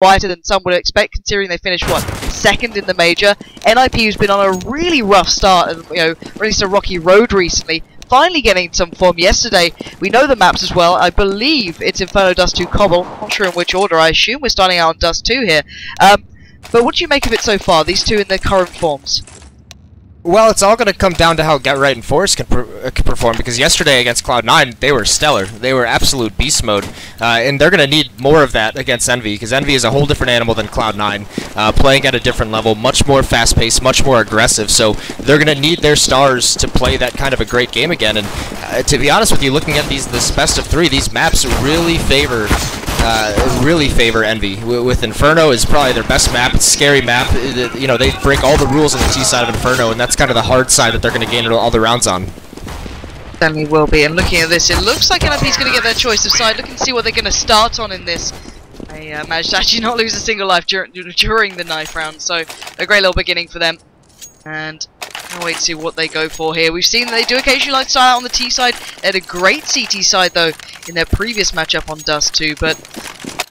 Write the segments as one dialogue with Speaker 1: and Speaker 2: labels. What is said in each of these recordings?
Speaker 1: quieter than some would expect, considering they finished, what, second in the major. NIP, who's been on a really rough start, and, you know, released a rocky road recently, finally getting some form yesterday. We know the maps as well. I believe it's Inferno, Dust 2, Cobble. Not sure in which order. I assume we're starting out on Dust 2 here. But what do you make of it so far, these two in their current forms?
Speaker 2: Well, it's all going to come down to how Get Right and Forest can perform, because yesterday against Cloud9, they were stellar. They were absolute beast mode, and they're going to need more of that against Envy, because Envy is a whole different animal than Cloud9, playing at a different level, much more fast-paced, much more aggressive, so they're going to need their stars to play that kind of a great game again, and to be honest with you, looking at this best of 3, these maps really favor Envy. With Inferno is probably their best map. It's a scary map. You know, they break all the rules on the T side of Inferno, and that's kind of the hard side that they're going to gain all the rounds on.
Speaker 1: Certainly will be. And looking at this, it looks like NIP's going to get their choice of side. Looking to see what they're going to start on in this. They managed to actually not lose a single life during the knife round, so a great little beginning for them. And can't wait to see what they go for here. We've seen that they do occasionally like to start out on the T side. They had a great CT side though in their previous matchup on Dust 2, but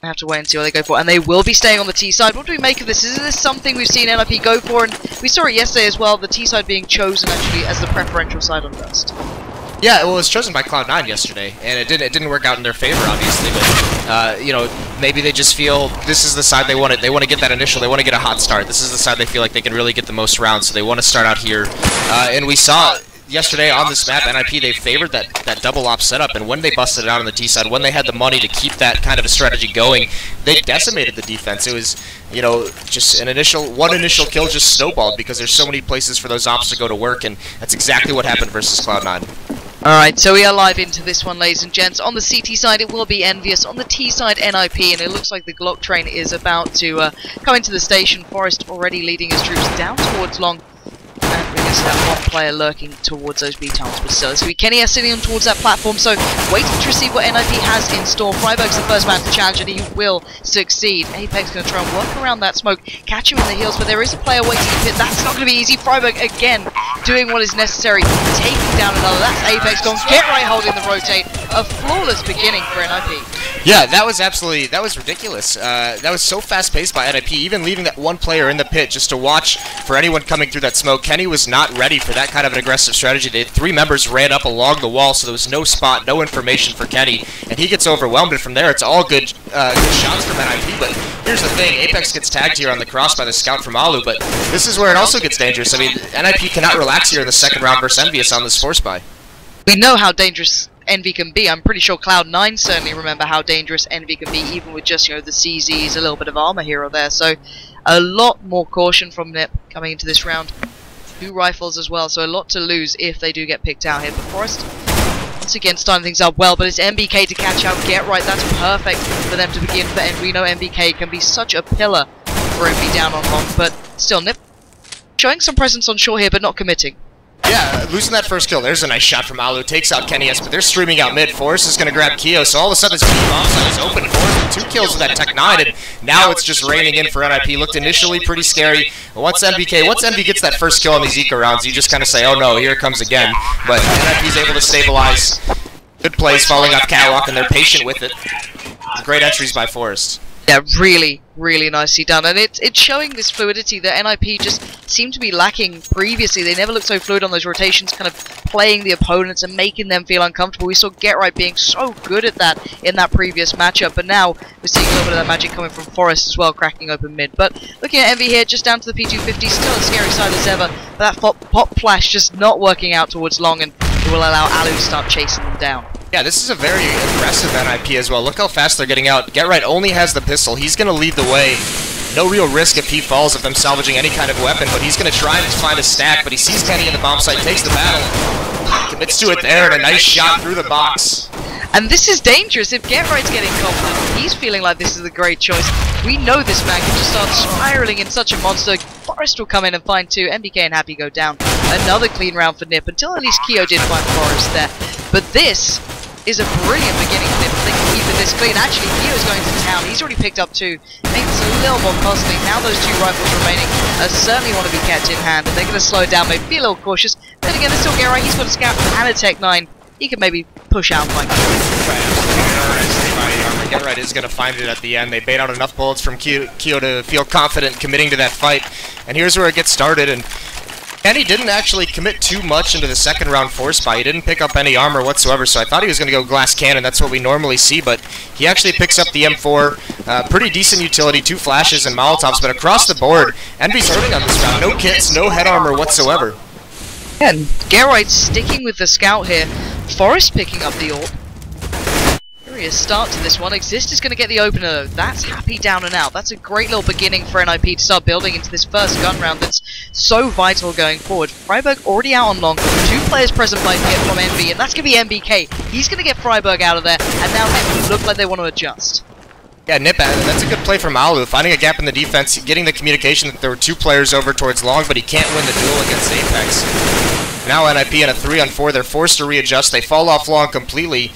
Speaker 1: I have to wait and see what they go for. And they will be staying on the T side. What do we make of this? Is this something we've seen NIP go for? And we saw it yesterday as well, the T side being chosen actually as the preferential side on Dust.
Speaker 2: Yeah, well, it was chosen by Cloud9 yesterday, and it didn't work out in their favor, obviously. But you know, maybe they just feel this is the side they want. They want to get that initial. They want to get a hot start. This is the side they feel like they can really get the most rounds. So they want to start out here. And we saw yesterday on this map, NIP, they favored that double op setup, and when they busted it out on the T side, when they had the money to keep that kind of a strategy going, they decimated the defense. It was, you know, just one initial kill just snowballed because there's so many places for those ops to go to work, and that's exactly what happened versus Cloud9.
Speaker 1: Alright, so we are live into this one, ladies and gents. On the CT side, it will be EnVyUs. On the T side, NIP, and it looks like the Glock train is about to come into the station. Forest already leading his troops down towards Long. And we're going to see that one player lurking towards those B-towns, but still, it's going to be Kenny sitting on towards that platform, so waiting to receive what NIP has in store. Freiberg's the first man to challenge, and he will succeed. Apex going to try and work around that smoke, catch him in the heels, but there is a player waiting to hit. That's not going to be easy. Freiberg, again, doing what is necessary, taking down another. That's Apex going, Get Right holding the rotate. A flawless beginning for NIP.
Speaker 2: Yeah, that was ridiculous. That was so fast-paced by NIP, even leaving that one player in the pit just to watch for anyone coming through that smoke. Kenny was not ready for that kind of an aggressive strategy. They had 3 members ran up along the wall, so there was no spot, no information for Kenny, and he gets overwhelmed, and from there it's all good shots from NIP, but here's the thing, Apex gets tagged here on the cross by the scout from Alu, but this is where it also gets dangerous. I mean, NIP cannot relax here in the second round versus EnVyUs on this force buy.
Speaker 1: We know how dangerous Envy can be. I'm pretty sure Cloud9 certainly remember how dangerous Envy can be, even with just, you know, the CZs, a little bit of armor here or there. So a lot more caution from Nip coming into this round. 2 rifles as well, so a lot to lose if they do get picked out here. But Forest, once again, starting things up well, but it's MBK to catch out. Get Right, that's perfect for them to begin. And we know MBK can be such a pillar for Envy down on Long, but still, Nip showing some presence on shore here, but not committing.
Speaker 2: Yeah, losing that first kill. There's a nice shot from Alu. Takes out Kenny S, but they're streaming out mid. Forest is going to grab Keo, so all of a sudden this bomb side is open. Forest with 2 kills with that Tech 9, and now it's just raining in for NIP. Looked initially pretty scary. Once Envy gets that first kill on these eco rounds, you just kind of say, oh no, here it comes again. But NIP's able to stabilize. Good plays falling off catwalk, and they're patient with it. Great entries by Forest.
Speaker 1: Yeah, really, really nicely done, and it's showing this fluidity that NIP just seemed to be lacking previously. They never looked so fluid on those rotations, kind of playing the opponents and making them feel uncomfortable. We saw Get Right being so good at that in that previous matchup, but now we're seeing a little bit of that magic coming from Forest as well, cracking open mid. But looking at Envy here, just down to the P250, still a scary side as ever, but that pop flash just not working out towards Long, and it will allow Alu to start chasing them down.
Speaker 2: Yeah, this is a very aggressive NIP as well. Look how fast they're getting out. Get Right only has the pistol. He's going to lead the way. No real risk if he falls of them salvaging any kind of weapon, but he's going to try to find a stack, but he sees Kenny in the bomb site, takes the battle, commits to it there, and a nice shot through the box.
Speaker 1: And this is dangerous. If Get Right's getting confident, he's feeling like this is a great choice. We know this man can just start spiraling in such a monster. Forest will come in and find 2. MBK and Happy go down. Another clean round for Nip, until at least Keo did find Forest there. But this is a brilliant beginning for Nip. They can keep it this clean. Actually, Keo's going to town. He's already picked up 2. Makes it a little more costly. Now those 2 rifles remaining certainly want to be kept in hand, and they're going to slow it down, maybe be a little cautious. Then again, they still Get Right. He's got a scout and a Tech 9. He can maybe push out and find
Speaker 2: GetRight is going to find it at the end. They bait out enough bullets from Keo to feel confident committing to that fight. And here's where it gets started. And Kenny didn't actually commit too much into the second round force buy. He didn't pick up any armor whatsoever, so I thought he was going to go glass cannon. That's what we normally see, but he actually picks up the M4. Pretty decent utility, 2 flashes and Molotovs, but across the board, EnVy's hurting on this round. No kits, no head armor whatsoever.
Speaker 1: Yeah, and GetRight sticking with the scout here. Forest picking up the AWP. Curious start to this one. Exist is going to get the opener though. That's happy down and out. That's a great little beginning for NIP to start building into this first gun round that's so vital going forward. Freiburg already out on long. 2 players present by hit from EnVy, and that's going to be MBK. He's going to get Freiburg out of there, and now NIP look like they want to adjust.
Speaker 2: Yeah, Nip, that's a good play from Alu, finding a gap in the defense, getting the communication that there were 2 players over towards long, but he can't win the duel against Apex. Now NIP in a 3-on-4, they're forced to readjust, they fall off long completely,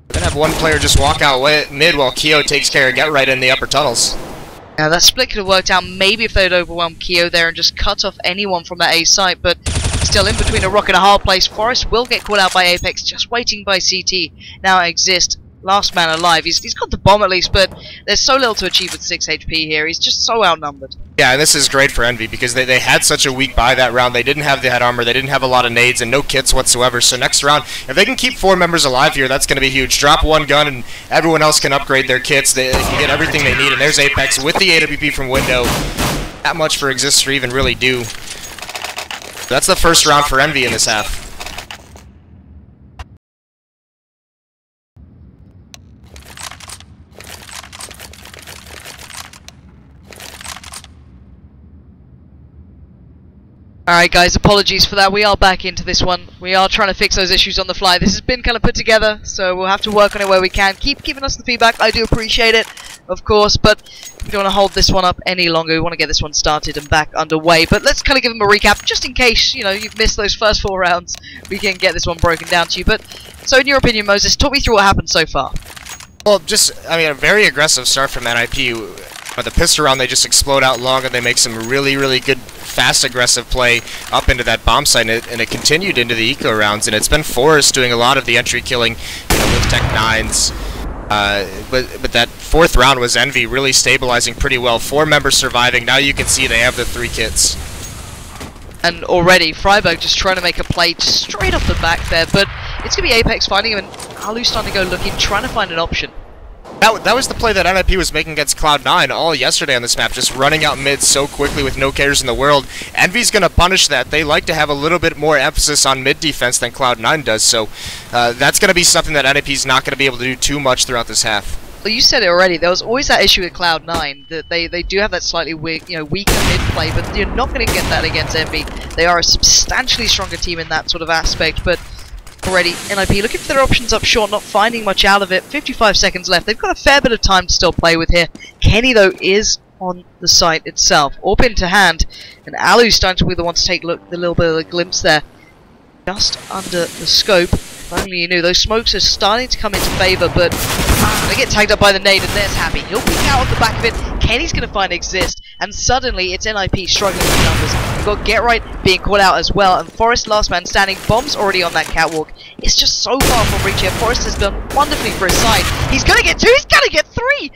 Speaker 2: then have 1 player just walk out mid while Keo takes care of GetRight in the upper tunnels.
Speaker 1: Now that split could have worked out maybe if they'd overwhelmed Keo there and just cut off anyone from that A site, but still in between a rock and a hard place. Forest will get caught out by Apex, just waiting by CT. Now Exist, last man alive. He's got the bomb at least, but there's so little to achieve with 6 HP here. He's just so outnumbered.
Speaker 2: Yeah, and this is great for EnVy because they had such a weak buy that round. They didn't have the head armor, they didn't have a lot of nades, and no kits whatsoever. So next round, if they can keep 4 members alive here, that's going to be huge. Drop 1 gun and everyone else can upgrade their kits. They can get everything they need, and there's Apex with the AWP from window. Not much for Exist to even really do. That's the first round for EnVy in this half.
Speaker 1: Alright guys, apologies for that. We are back into this one. We are trying to fix those issues on the fly. This has been kind of put together, so we'll have to work on it where we can. Keep giving us the feedback. I do appreciate it, of course, but we don't want to hold this one up any longer. We want to get this one started and back underway. But let's kind of give them a recap, just in case, you know, you've missed those first 4 rounds. We can get this one broken down to you. But, so in your opinion, Moses, talk me through what happened so far.
Speaker 2: Well, a very aggressive start from NIP. But the pistol round, they just explode out long, and they make some really, really good, fast, aggressive play up into that bomb site, and it continued into the eco rounds, and it's been Forrest doing a lot of the entry killing, you know, with Tech 9s. But that 4th round was EnVy really stabilizing pretty well. 4 members surviving. Now you can see they have the 3 kits.
Speaker 1: And already, Freiburg just trying to make a play just straight off the back there, but it's going to be Apex finding him, and Alu's starting to go looking, trying to find an option.
Speaker 2: That was the play that NIP was making against Cloud9 all yesterday on this map, just running out mid so quickly with no cares in the world. EnVy's going to punish that. They like to have a little bit more emphasis on mid defense than Cloud9 does, so that's going to be something that NIP's not going to be able to do too much throughout this half.
Speaker 1: Well, you said it already. There was always that issue with Cloud9 that they do have that slightly weak, weaker mid play, but you're not going to get that against EnVy. They are a substantially stronger team in that sort of aspect, but already NIP looking for their options up short, not finding much out of it. 55 seconds left. They've got a fair bit of time to still play with here. Kenny though is on the site itself, AWP into hand, and Alu's starting to be the one to take the little bit of a glimpse there, just under the scope. If only you knew. Those smokes are starting to come into favour, but they get tagged up by the nade, and there's Happy. He'll peek out of the back of it. Kenny's going to find Exist, and suddenly it's NIP struggling with numbers. We've got GetRight being caught out as well, and Forrest last man standing. Bomb's already on that catwalk. It's just so far from reach here. Forrest has done wonderfully for his side. He's going to get 2, he's going to get 3!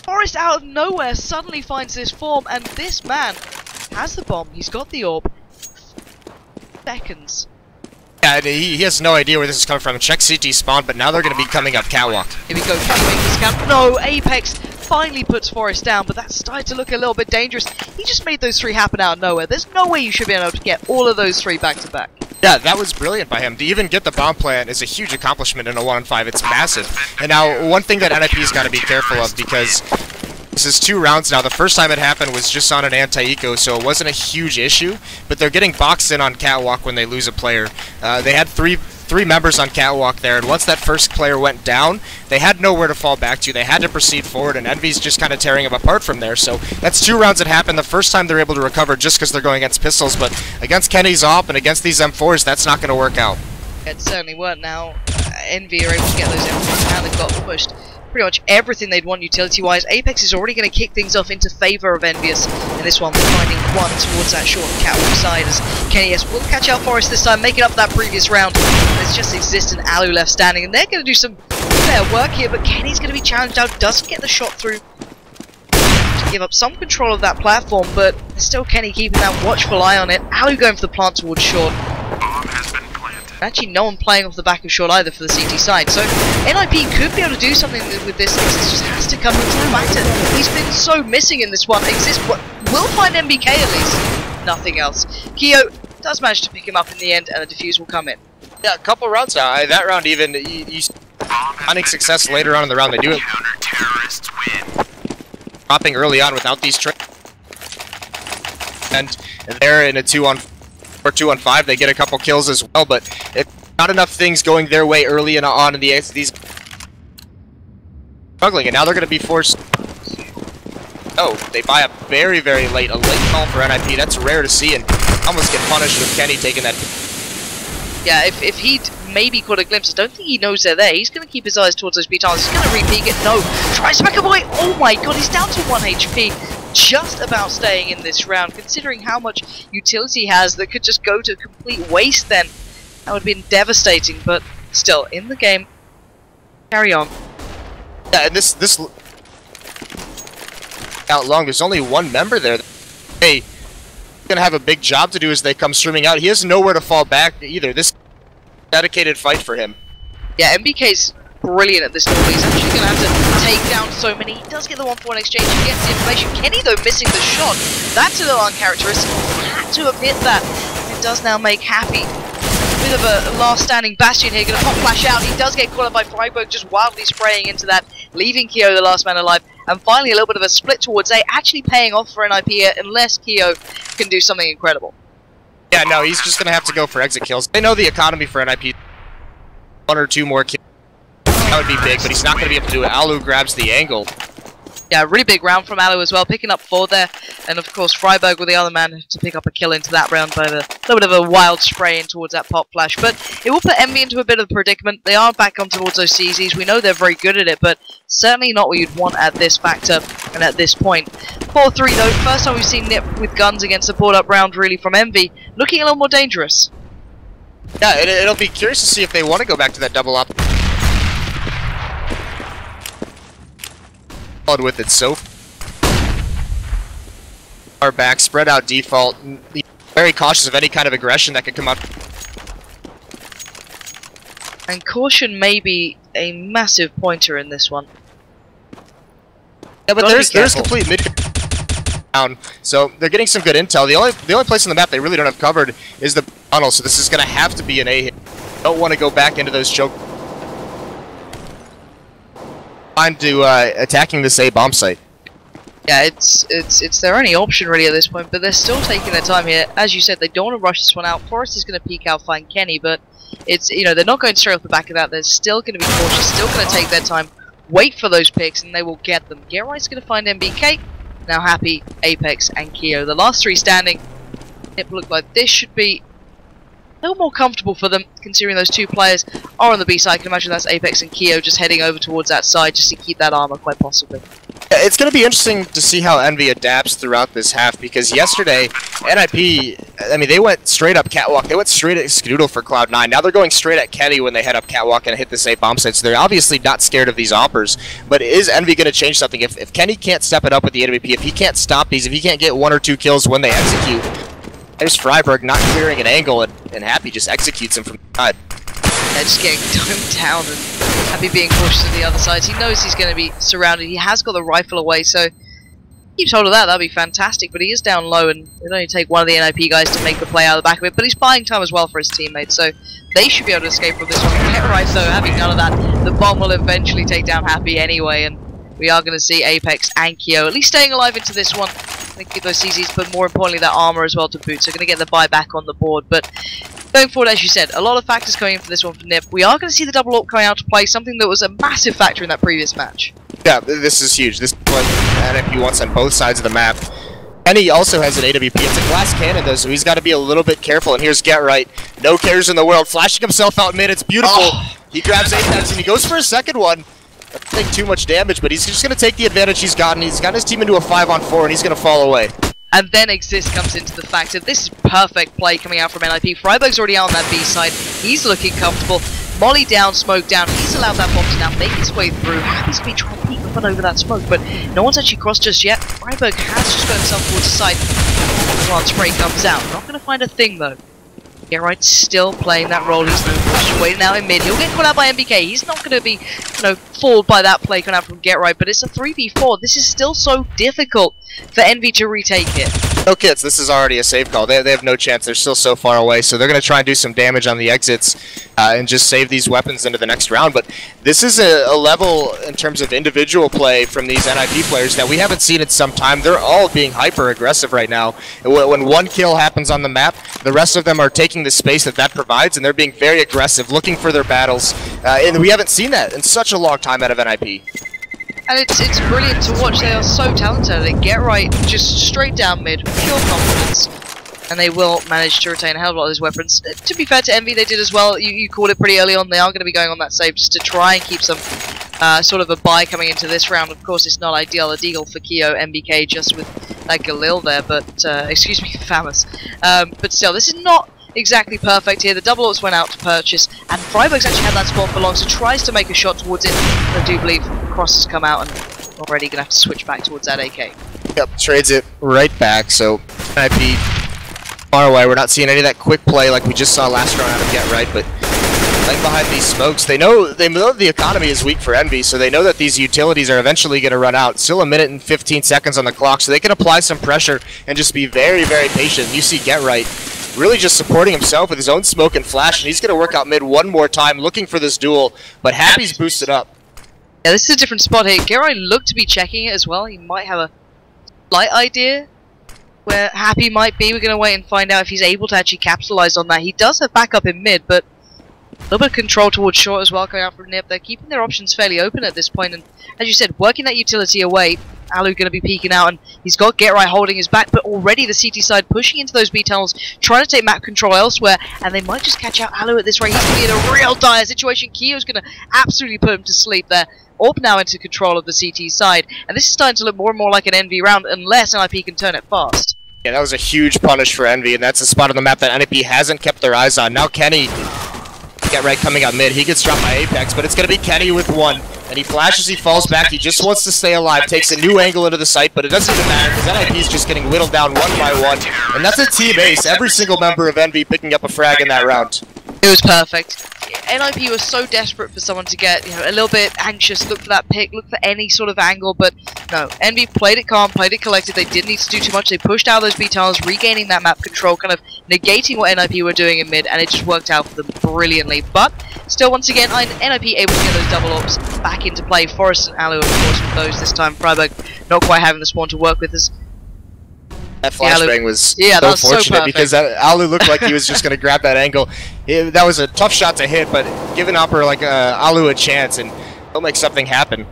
Speaker 1: Forrest out of nowhere suddenly finds this form, and this man has the bomb. He's got the AWP. Seconds.
Speaker 2: Yeah, he has no idea where this is coming from. Check CT spawn, but now they're going to be coming up catwalk.
Speaker 1: Here we go, can he make this count? No, Apex finally puts Forrest down, but that's starting to look a little bit dangerous. He just made those 3 happen out of nowhere. There's no way you should be able to get all of those 3 back to back.
Speaker 2: Yeah, that was brilliant by him. To even get the bomb plant is a huge accomplishment in a 1-on-5. It's massive. And now, one thing that NIP's got to be careful of, because this is 2 rounds now. The first time it happened was just on an anti-eco, so it wasn't a huge issue, but they're getting boxed in on catwalk when they lose a player. They had three members on catwalk there, and once that first player went down, they had nowhere to fall back to. They had to proceed forward, and EnVy's just kind of tearing them apart from there. So that's 2 rounds that happened. The first time they're able to recover just because they're going against pistols, but against Kenny's AWP and against these M4s, that's not going to work out.
Speaker 1: It certainly weren't. Now EnVy are able to get those M4s down and got pushed pretty much everything they'd want utility-wise. Apex is already going to kick things off into favour of EnVyUs in this one, finding 1 towards that short catwalk side as Kenny S will catch out Forrest this time, making up that previous round. There's just Exist and Alu left standing, and they're going to do some fair work here, but Kenny's going to be challenged out, doesn't get the shot through. To give up some control of that platform, but still Kenny keeping that watchful eye on it. Alu going for the plant towards short. Actually, no one playing off the back of short either for the CT side, so NIP could be able to do something with this. This just has to come into the factor. He's been so missing in this one. Will find MBK at least. Nothing else. Keo does manage to pick him up in the end, and a defuse will come in.
Speaker 2: Yeah, a couple rounds now. That round even, you finding success later on in the round. They do it. Dropping early on without these trades. And they're in a 2-on-4 or 2-on-5. They get a couple kills as well, but if not enough things going their way early and on in these struggling, and now they're going to be forced. Oh, they buy up very, very late. A late call for NIP. That's rare to see, and almost get punished with Kenny taking that.
Speaker 1: Yeah, if he'd maybe caught a glimpse, I don't think he knows they're there. He's going to keep his eyes towards those Pyjamas. He's going to re-peek it. No. Tries to back away. Oh my god, he's down to 1 HP. Just about staying in this round, considering how much utility he has that could just go to complete waste then. That would have been devastating, but still, in the game, carry on.
Speaker 2: Yeah, and this out long, there's only one member there. Hey, gonna have a big job to do as they come streaming out. He has nowhere to fall back either. This dedicated fight for him.
Speaker 1: Yeah, MBK's brilliant at this level. He's actually going to have to take down so many. He does get the 1-for-1 exchange. He gets the information. Kenny, though, missing the shot. That's a little uncharacteristic. He had to have hit that. It does now make Happy. A bit of a last standing bastion here. Going to pop flash out. He does get caught up by Freiburg, just wildly spraying into that, leaving Keo the last man alive. And finally, a little bit of a split towards A, actually paying off for NIP here, unless Keo can do something incredible.
Speaker 2: Yeah, no, he's just going to have to go for exit kills. They know the economy for NIP. 1 or 2 more kills. That would be big, but he's not going to be able to do it. Alu grabs the angle.
Speaker 1: Yeah, really big round from Alu as well, picking up 4 there. And of course, Freiburg with the other man to pick up a kill into that round by the little bit of a wild spray in towards that pop flash. But it will put Envy into a bit of a predicament. They are back on towards those CZs. We know they're very good at it, but certainly not what you'd want at this factor and at this point. 4-3 though, first time we've seen Nip with guns against a pulled up round really from Envy. Looking a little more dangerous.
Speaker 2: Yeah, it'll be curious to see if they want to go back to that double up. With it so far back, spread out default, very cautious of any kind of aggression that could come up.
Speaker 1: And caution may be a massive pointer in this one.
Speaker 2: Yeah, but there's complete mid down, so they're getting some good intel. The only place on the map they really don't have covered is the tunnel, so this is going to have to be an A hit. Don't want to go back into those choke. To attacking this A bomb site.
Speaker 1: Yeah, it's their only option really at this point, but they're still taking their time here. As you said, they don't want to rush this one out. Forrest is going to peek out, find Kenny, but it's, you know, they're not going straight off the back of that. They're still going to be cautious, still going to take their time, wait for those picks, and they will get them. Get Right's going to find MBK. Now Happy, Apex, and Keo. The last 3 standing. It looked like this should be a little more comfortable for them, considering those 2 players are on the B side. I can imagine that's Apex and Keo just heading over towards that side just to keep that armor, quite possibly.
Speaker 2: It's going to be interesting to see how Envy adapts throughout this half, because yesterday, NIP, I mean, they went straight up Catwalk. They went straight at Skadoodle for Cloud9. Now they're going straight at Kenny when they head up Catwalk and hit the safe bomb site, so they're obviously not scared of these oppers. But is Envy going to change something? If Kenny can't step it up with the AWP, if he can't stop these, if he can't get 1 or 2 kills when they execute, there's Freiburg not clearing an angle, and Happy just executes him from the side.
Speaker 1: Yeah, just getting domed down, and Happy being cautious to the other side. He knows he's going to be surrounded. He has got the rifle away, so keeps hold of that. That'd be fantastic, but he is down low, and it'll only take one of the NIP guys to make the play out of the back of it. But he's buying time as well for his teammates, so they should be able to escape from this one. Get right, though, having none of that, the bomb will eventually take down Happy anyway, and we are going to see Apex and Keo at least staying alive into this one. Going to keep those CZs, but more importantly, that armor as well to boot. So going to get the buy back on the board. But going forward, as you said, a lot of factors coming in for this one for Nip. We are going to see the double AWP coming out to play, something that was a massive factor in that previous match.
Speaker 2: Yeah, this is huge. This is what NIP wants on both sides of the map. And he also has an AWP. It's a glass cannon, though, so he's got to be a little bit careful. And here's Get Right. No cares in the world. Flashing himself out mid. It's beautiful. Oh. He grabs Apex, and he goes for a second one. I think too much damage, but he's just going to take the advantage he's gotten. He's gotten his team into a 5-on-4, and he's going to fall away.
Speaker 1: And then Exist comes into the factor. This is perfect play coming out from NIP. Freiburg's already out on that B side. He's looking comfortable. Molly down, smoke down. He's allowed that bomb to now make its way through. Happy's going to be trying to peek up and over that smoke, but no one's actually crossed just yet. Freiburg has just got himself towards the side. While spray comes out. Not going to find a thing, though. Get right, still playing that role. He's just waiting out in mid. He'll get caught out by MBK. He's not going to be, fooled by that play coming out from Get Right, but it's a 3v4. This is still so difficult for Envy to retake it.
Speaker 2: No kids, this is already a save call. They have no chance. They're still so far away, so they're going to try and do some damage on the exits and just save these weapons into the next round. But this is a level in terms of individual play from these NIP players that we haven't seen in some time. They're all being hyper-aggressive right now. When one kill happens on the map, the rest of them are taking the space that provides, and they're being very aggressive, looking for their battles. And we haven't seen that in such a long time out of NIP.
Speaker 1: And it's brilliant to watch. They are so talented. They get right, just straight down mid, pure confidence, and they will manage to retain a hell of a lot of those weapons. To be fair to Envy, they did as well. You called it pretty early on. They are going to be going on that save just to try and keep some sort of a buy coming into this round. Of course, it's not ideal. A deagle for Keo, MBK just with that Galil there, but excuse me, Pyjamas. But still, this is not exactly perfect here. The double ults went out to purchase, and Freiburg's actually had that spawn for long, so tries to make a shot towards it. I do believe Cross has come out and already going to have to switch back towards that AK.
Speaker 2: Yep, trades it right back, so NIP far away. We're not seeing any of that quick play like we just saw last round out of Get Right, but right behind these smokes, they know the economy is weak for Envy, so they know that these utilities are eventually going to run out. Still a minute and 15 seconds on the clock, so they can apply some pressure and just be very, very patient. You see Get Right really just supporting himself with his own smoke and flash, and he's going to work out mid one more time, looking for this duel, but Happy's boosted up.
Speaker 1: Yeah, this is a different spot here. Gerai looked to be checking it as well. He might have a slight idea where Happy might be. We're going to wait and find out if he's able to actually capitalize on that. He does have backup in mid, but a little bit of control towards short as well coming out from Nip. They're keeping their options fairly open at this point, and as you said, working that utility away. Alu going to be peeking out, and he's got Get Right holding his back, but already the CT side pushing into those B tunnels, trying to take map control elsewhere, and they might just catch out Alu at this rate. He's going to be in a real dire situation. Keo's going to absolutely put him to sleep there. Orb now into control of the CT side, and this is starting to look more and more like an Envy round, unless NIP can turn it fast.
Speaker 2: Yeah, that was a huge punish for Envy, and that's a spot on the map that NIP hasn't kept their eyes on. Now Kenny, Get Right coming out mid. He gets dropped by Apex, but it's going to be Kenny with one. And he flashes, he falls back, he just wants to stay alive, takes a new angle into the site, but it doesn't even matter because NIP is just getting whittled down one by one. And that's a team ace, every single member of Envy picking up a frag in that round.
Speaker 1: It was perfect. NIP was so desperate for someone to get, a little bit anxious, look for that pick, look for any sort of angle, but no. Envy played it calm, played it collected, they didn't need to do too much, they pushed out those B tunnels, regaining that map control, kind of negating what NIP were doing in mid, and it just worked out for them brilliantly. But still, once again, NIP able to get those double ops back into play. Forrest and Alu, of course, with those this time. Freiburg not quite having the spawn to work with us.
Speaker 2: That flashbang was
Speaker 1: so
Speaker 2: fortunate because Alu looked like he was just going to grab that angle. That was a tough shot to hit, but giving Upper like Alu a chance, and he'll make something happen.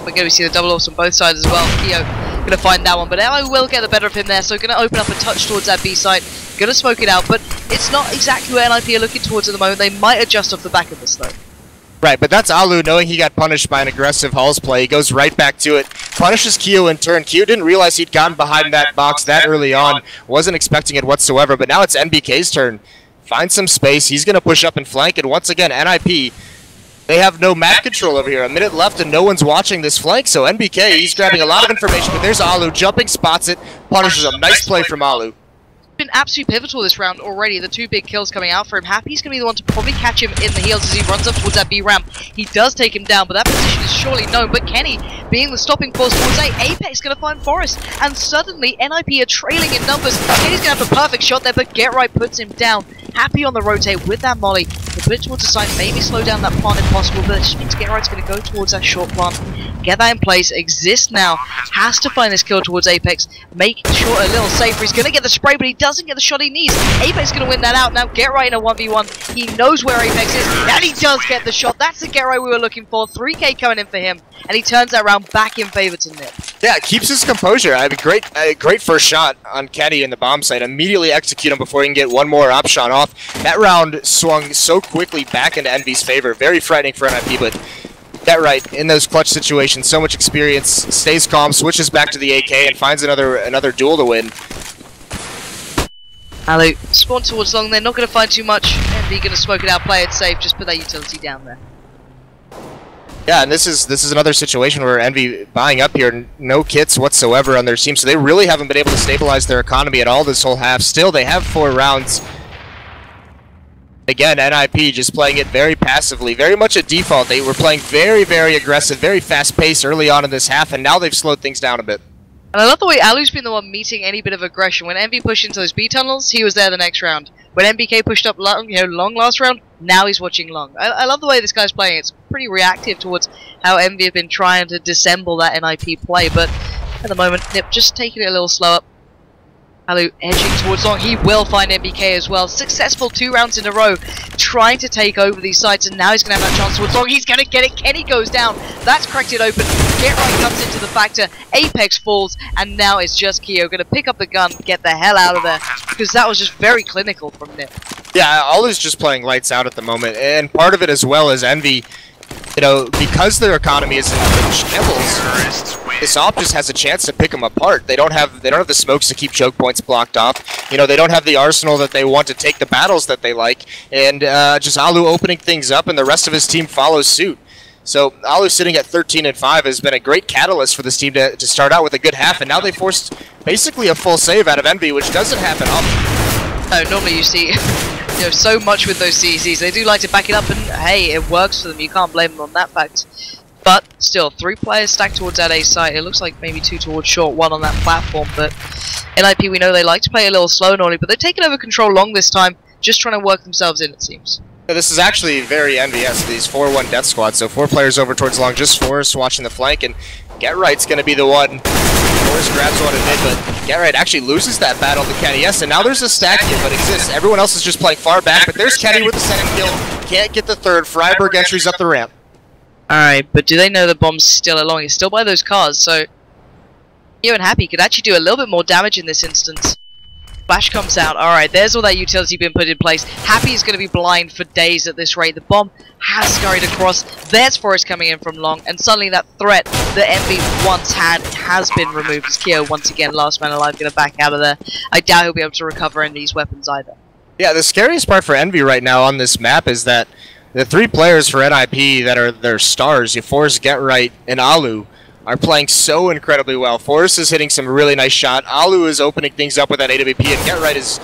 Speaker 1: We're going to see the double ups on both sides as well. Keo going to find that one, but Alu will get the better of him there, so going to open up a touch towards that B site. Going to smoke it out, but it's not exactly where NIP are looking towards at the moment. They might adjust off the back of this though.
Speaker 2: Right, but that's Alu knowing he got punished by an aggressive Halls play. He goes right back to it, punishes Keo in turn. Keo didn't realize he'd gotten behind that box that early on, wasn't expecting it whatsoever, but now it's NBK's turn. Finds some space, he's going to push up and flank, and once again, NIP, they have no map control over here. A minute left and no one's watching this flank, so NBK, he's grabbing a lot of information, but there's Alu, jumping, spots it, punishes him. Nice play from Alu.
Speaker 1: Been absolutely pivotal this round already. The two big kills coming out for him. Happy's going to be the one to probably catch him in the heels as he runs up towards that B ramp. He does take him down, but that position is surely known. But Kenny, being the stopping force towards A, Apex going to find Forrest, and suddenly NIP are trailing in numbers. Kenny's going to have a perfect shot there, but Get Right puts him down. Happy on the rotate with that molly. The put it towards the side, maybe slow down that plant if possible, but it just means Get Right's going to go towards that short plant. Get that in place, exist now, has to find this kill towards Apex, make short a little safer. He's going to get the spray, but he doesn't get the shot he needs. Apex is going to win that out. Now Get Right in a 1v1. He knows where Apex is, and he does get the shot. That's the Get Right we were looking for. 3k coming in for him, and he turns that round back in favor to Nip.
Speaker 2: Yeah, keeps his composure. I mean, great first shot on Kenny in the bomb site. Immediately execute him before he can get one more op shot off. That round swung so quickly back into Envy's favor. Very frightening for NIP, but Get Right in those clutch situations. So much experience. Stays calm, switches back to the AK, and finds another duel to win.
Speaker 1: Alu, spawn towards long, they're not going to find too much. Envy going to smoke it out, play it safe, just put that utility down there.
Speaker 2: Yeah, and this is another situation where Envy buying up here, no kits whatsoever on their team, so they really haven't been able to stabilize their economy at all this whole half. Still, they have 4 rounds. Again, NIP just playing it very passively, very much a default. They were playing very, very aggressive, very fast-paced early on in this half, and now they've slowed things down a bit.
Speaker 1: And I love the way Alu's been the one meeting any bit of aggression. When Envy pushed into those B tunnels, he was there the next round. When MBK pushed up long, long last round, now he's watching long. I love the way this guy's playing. It's pretty reactive towards how Envy have been trying to dissemble that NIP play, but at the moment, Nip just taking it a little slower. Alu edging towards long. He will find MBK as well. Successful 2 rounds in a row, trying to take over these sites, and now he's going to have that chance towards long. He's going to get it. Kenny goes down. That's cracked it open. Get Right comes into the factor. Apex falls, and now it's just Keo going to pick up the gun, get the hell out of there, because that was just very clinical from Nip.
Speaker 2: Yeah, Alu's just playing lights out at the moment, and part of it as well as Envy, you know, because their economy is in shambles, this op just has a chance to pick them apart. They don't have the smokes to keep choke points blocked off. You know, they don't have the arsenal that they want to take the battles that they like, and just Alu opening things up, and the rest of his team follows suit. So Alu sitting at 13-5 has been a great catalyst for this team to start out with a good half, and now they forced basically a full save out of Envy, which doesn't happen often.
Speaker 1: Normally you see so much with those CZs. They do like to back it up, and hey, it works for them. You can't blame them on that fact. But still, 3 players stacked towards that A site. It looks like maybe 2 towards short, 1 on that platform. But NIP, we know they like to play a little slow normally, but they're taking over control long this time, just trying to work themselves in, it seems.
Speaker 2: Yeah, this is actually very EnVyUs, these 4-1 death squad. So 4 players over towards long, just Forrest watching the flank, and Get Right's going to be the one. Forrest grabs one in mid, but Get Right actually loses that battle to Kenny. Yes, and now there's a stack here, but exists. Everyone else is just playing far back, but there's Kenny with the 2nd kill. Can't get the 3rd. Freiburg entries up the ramp.
Speaker 1: Alright, but do they know the bomb's still along? It's still by those cars, so Keo and Happy could actually do a little bit more damage in this instance. Flash comes out. Alright, there's all that utility being put in place. Happy is going to be blind for days at this rate. The bomb has scurried across. There's Forrest coming in from long, and suddenly that threat that Envy once had has been removed. As Keo, once again, last man alive, going to back out of there. I doubt he'll be able to recover Envy's weapons either. Yeah,
Speaker 2: the scariest part for Envy right now on this map is that the 3 players for NIP that are their stars, Forrest, Get Right, and Alu, are playing so incredibly well. Forrest is hitting some really nice shot. Alu is opening things up with that AWP, and Get Right is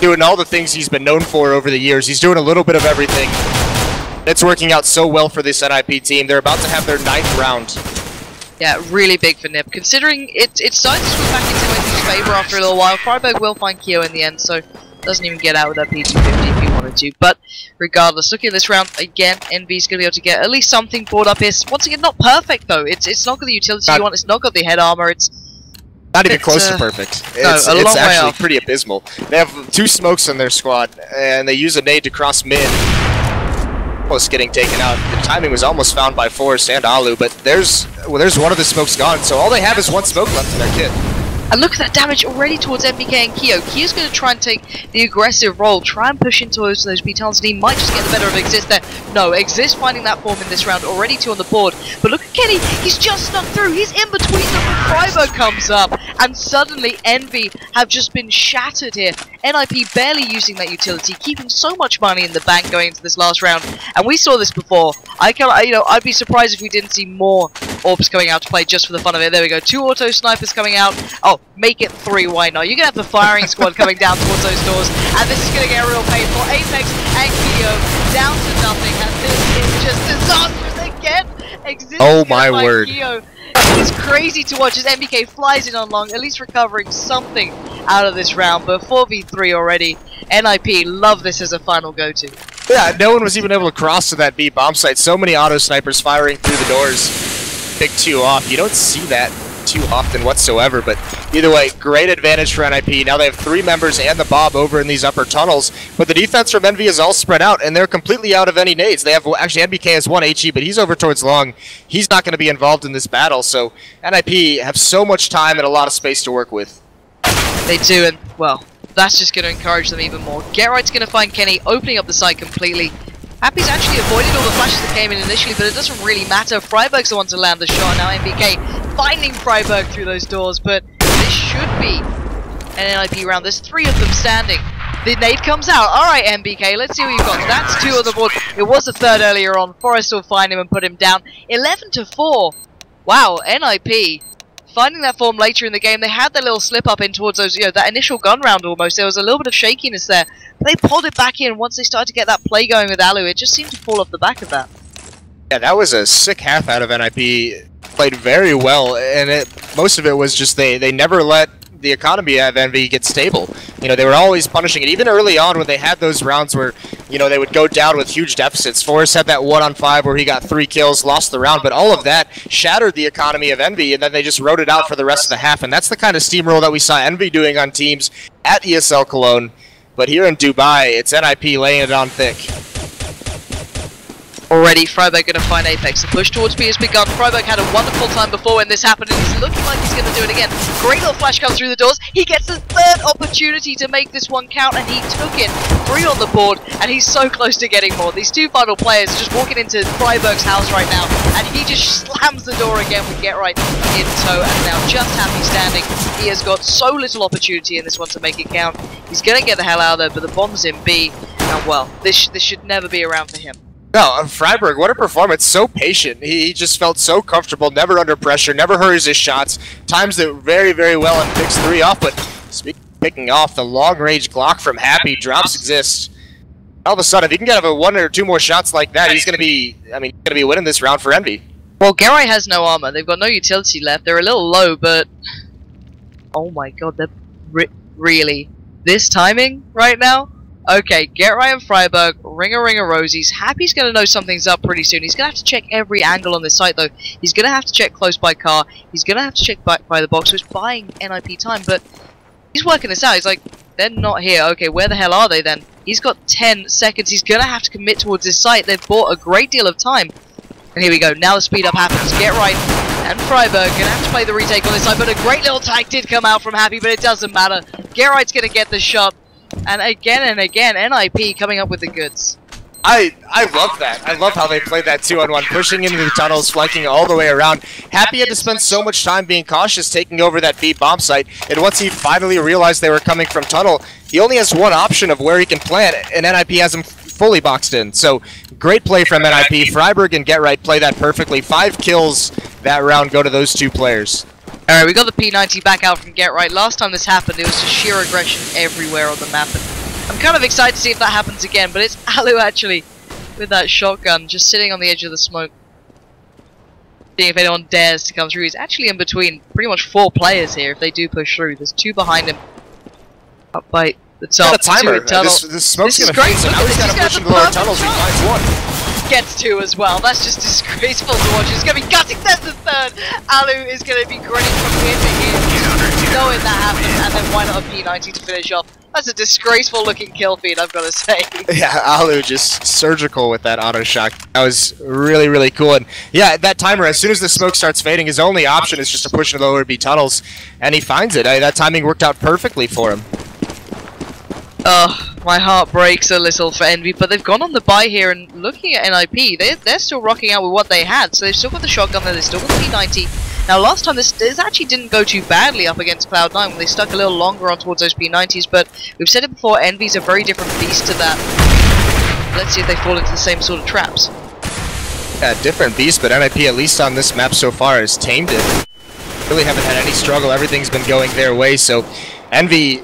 Speaker 2: doing all the things he's been known for over the years. He's doing a little bit of everything. It's working out so well for this NIP team. They're about to have their 9th round.
Speaker 1: Yeah, really big for Nip. Considering it's starting to swing back into Envy's favor after a little while. Freiburg will find Keo in the end, so doesn't even get out with that P250 if he wanted to. But regardless, looking at this round, again, Envy's going to be able to get at least something brought up here. Once again, not perfect though. It's not got the utility you want. It's not got the head armor. It's
Speaker 2: not even close to perfect. It's actually pretty abysmal. They have 2 smokes in their squad, and they use a nade to cross mid. Almost getting taken out. The timing was almost found by Forrest and Alu, but there's one of the smokes gone, so all they have is 1 smoke left in their kit.
Speaker 1: And look at that damage already towards MBK and Keo. Keo's going to try and take the aggressive role, try and push into those B tunnels, and he might just get the better of Exist there. No, Exist finding that form in this round, already 2 on the board. But look at Kenny, he's just snuck through, he's in between them when Freiburg comes up, and suddenly Envy have just been shattered here. NIP barely using that utility, keeping so much money in the bank going into this last round, and we saw this before. I'd be surprised if we didn't see more orbs coming out to play just for the fun of it. There we go, 2 auto snipers coming out. Oh, make it 3, why not? You're gonna have the firing squad coming down towards those doors, and this is gonna get real painful. Apex and Keo down to nothing, and this is just disastrous again. Exist,
Speaker 2: oh my word.
Speaker 1: Keo. It's crazy to watch as MBK flies in on long, at least recovering something out of this round, but 4v3 already. NIP love this as a final go-to.
Speaker 2: Yeah, no one was even able to cross to that B bomb site. So many auto snipers firing through the doors. Pick 2 off. You don't see that too often whatsoever, but either way, great advantage for NIP. Now they have 3 members and the Bob over in these upper tunnels, but the defense from Envy is all spread out, and they're completely out of any nades. They have, actually, NBK has 1 HE, but he's over towards long. He's not going to be involved in this battle, so NIP have so much time and a lot of space to work with.
Speaker 1: They do, and, well, that's just going to encourage them even more. Get Right's going to find Kenny, opening up the site completely. Happy's actually avoided all the flashes that came in initially, but it doesn't really matter. Freiburg's the one to land the shot. Now MBK finding Freiburg through those doors, but this should be an NIP round. There's 3 of them standing. the nade comes out. Alright, MBK, let's see what you've got. So that's 2 on the board. It was a 3rd earlier on. Forest will find him and put him down. 11-4. Wow, NIP finding that form later in the game. They had their little slip up in towards those, that initial gun round almost. There was a little bit of shakiness there. But they pulled it back in once they started to get that play going with Alu. It just seemed to fall off the back of that.
Speaker 2: Yeah, that was a sick half out of NIP. Played very well, and most of it was just they never let the economy of Envy get stable. They were always punishing it, even early on when they had those rounds where, they would go down with huge deficits. Forrest had that 1-on-5 where he got 3 kills, lost the round, but all of that shattered the economy of Envy, and then they just wrote it out for the rest of the half, and that's the kind of steamroll that we saw Envy doing on teams at ESL Cologne. But here in Dubai, it's NIP laying it on thick.
Speaker 1: Already, Freiburg going to find Apex. The push towards B has begun. Freiburg had a wonderful time before when this happened, and he's looking like he's going to do it again. Great little flash comes through the doors. He gets the 3rd opportunity to make this one count, and he took it. 3 on the board, and he's so close to getting more. These 2 final players are just walking into Freiburg's house right now, and he just slams the door again with Get Right in tow, and now just happy standing. He has got so little opportunity in this one to make it count. He's going to get the hell out of there, but the bomb's in B, and well, this should never be around for him.
Speaker 2: No, Freiburg, what a performance. So patient. He just felt so comfortable, never under pressure, never hurries his shots. Times it very, very well and picks 3 off, but speaking of picking off, the long-range Glock from Happy drops exist. All of a sudden, if he can get 1 or 2 more shots like that, he's going to be, winning this round for Envy.
Speaker 1: Well, Gerai has no armor. They've got no utility left. They're a little low, but oh my god, they're really this timing right now? Okay, Get Right and Freiburg, ringer rosies. Happy's going to know something's up pretty soon. He's going to have to check every angle on this site, though. He's going to have to check close by car. He's going to have to check by the box, so he's buying NIP time, but he's working this out. He's like, they're not here. Okay, where the hell are they then? He's got 10 seconds. He's going to have to commit towards this site. They've bought a great deal of time. And here we go. Now the speed up happens. Get Right and Freiburg going to have to play the retake on this side, but a great little tag did come out from Happy, but it doesn't matter. Get Right's going to get the shot. And again, NIP coming up with the goods.
Speaker 2: I love that. I love how they played that 2-on-1, pushing into the tunnels, flanking all the way around. Happy had to spend so much time being cautious, taking over that B bomb site, and once he finally realized they were coming from tunnel, he only has 1 option of where he can plant, and NIP has him fully boxed in. So, great play from NIP. Freiburg and Get Right play that perfectly. 5 kills that round go to those 2 players.
Speaker 1: Alright, we got the P90 back out from Get Right. Last time this happened, it was just sheer aggression everywhere on the map. And I'm kind of excited to see if that happens again, but it's Alu actually with that shotgun just sitting on the edge of the smoke. Seeing if anyone dares to come through. He's actually in between pretty much 4 players here if they do push through. There's 2 behind him. Up by the top.
Speaker 2: Got a timer. This smoke's going to fade, so now he's got to push into the lower tunnels. He finds 1.
Speaker 1: Gets 2 as well. That's just disgraceful to watch. It's going to be gutting. There's the 3rd. Alu is going to be grinning from here to here, knowing that happened, and then why not a P90 to finish off? That's a disgraceful looking kill feed, I've got to say.
Speaker 2: Yeah, Alu just surgical with that auto shot. That was really, really cool. And yeah, that timer, as soon as the smoke starts fading, his only option is just to push into the lower B tunnels, and he finds it. That timing worked out perfectly for him.
Speaker 1: My heart breaks a little for Envy, but they've gone on the buy here, and looking at NIP, they're still rocking out with what they had. So they've still got the shotgun there, they've still got the P90. Now last time this actually didn't go too badly up against Cloud9 when they stuck a little longer on towards those P90s, but we've said it before, Envy's a very different beast to that. Let's see if they fall into the same sort of traps.
Speaker 2: Yeah, different beast, but NIP, at least on this map so far, has tamed it. Really haven't had any struggle, everything's been going their way, so Envy,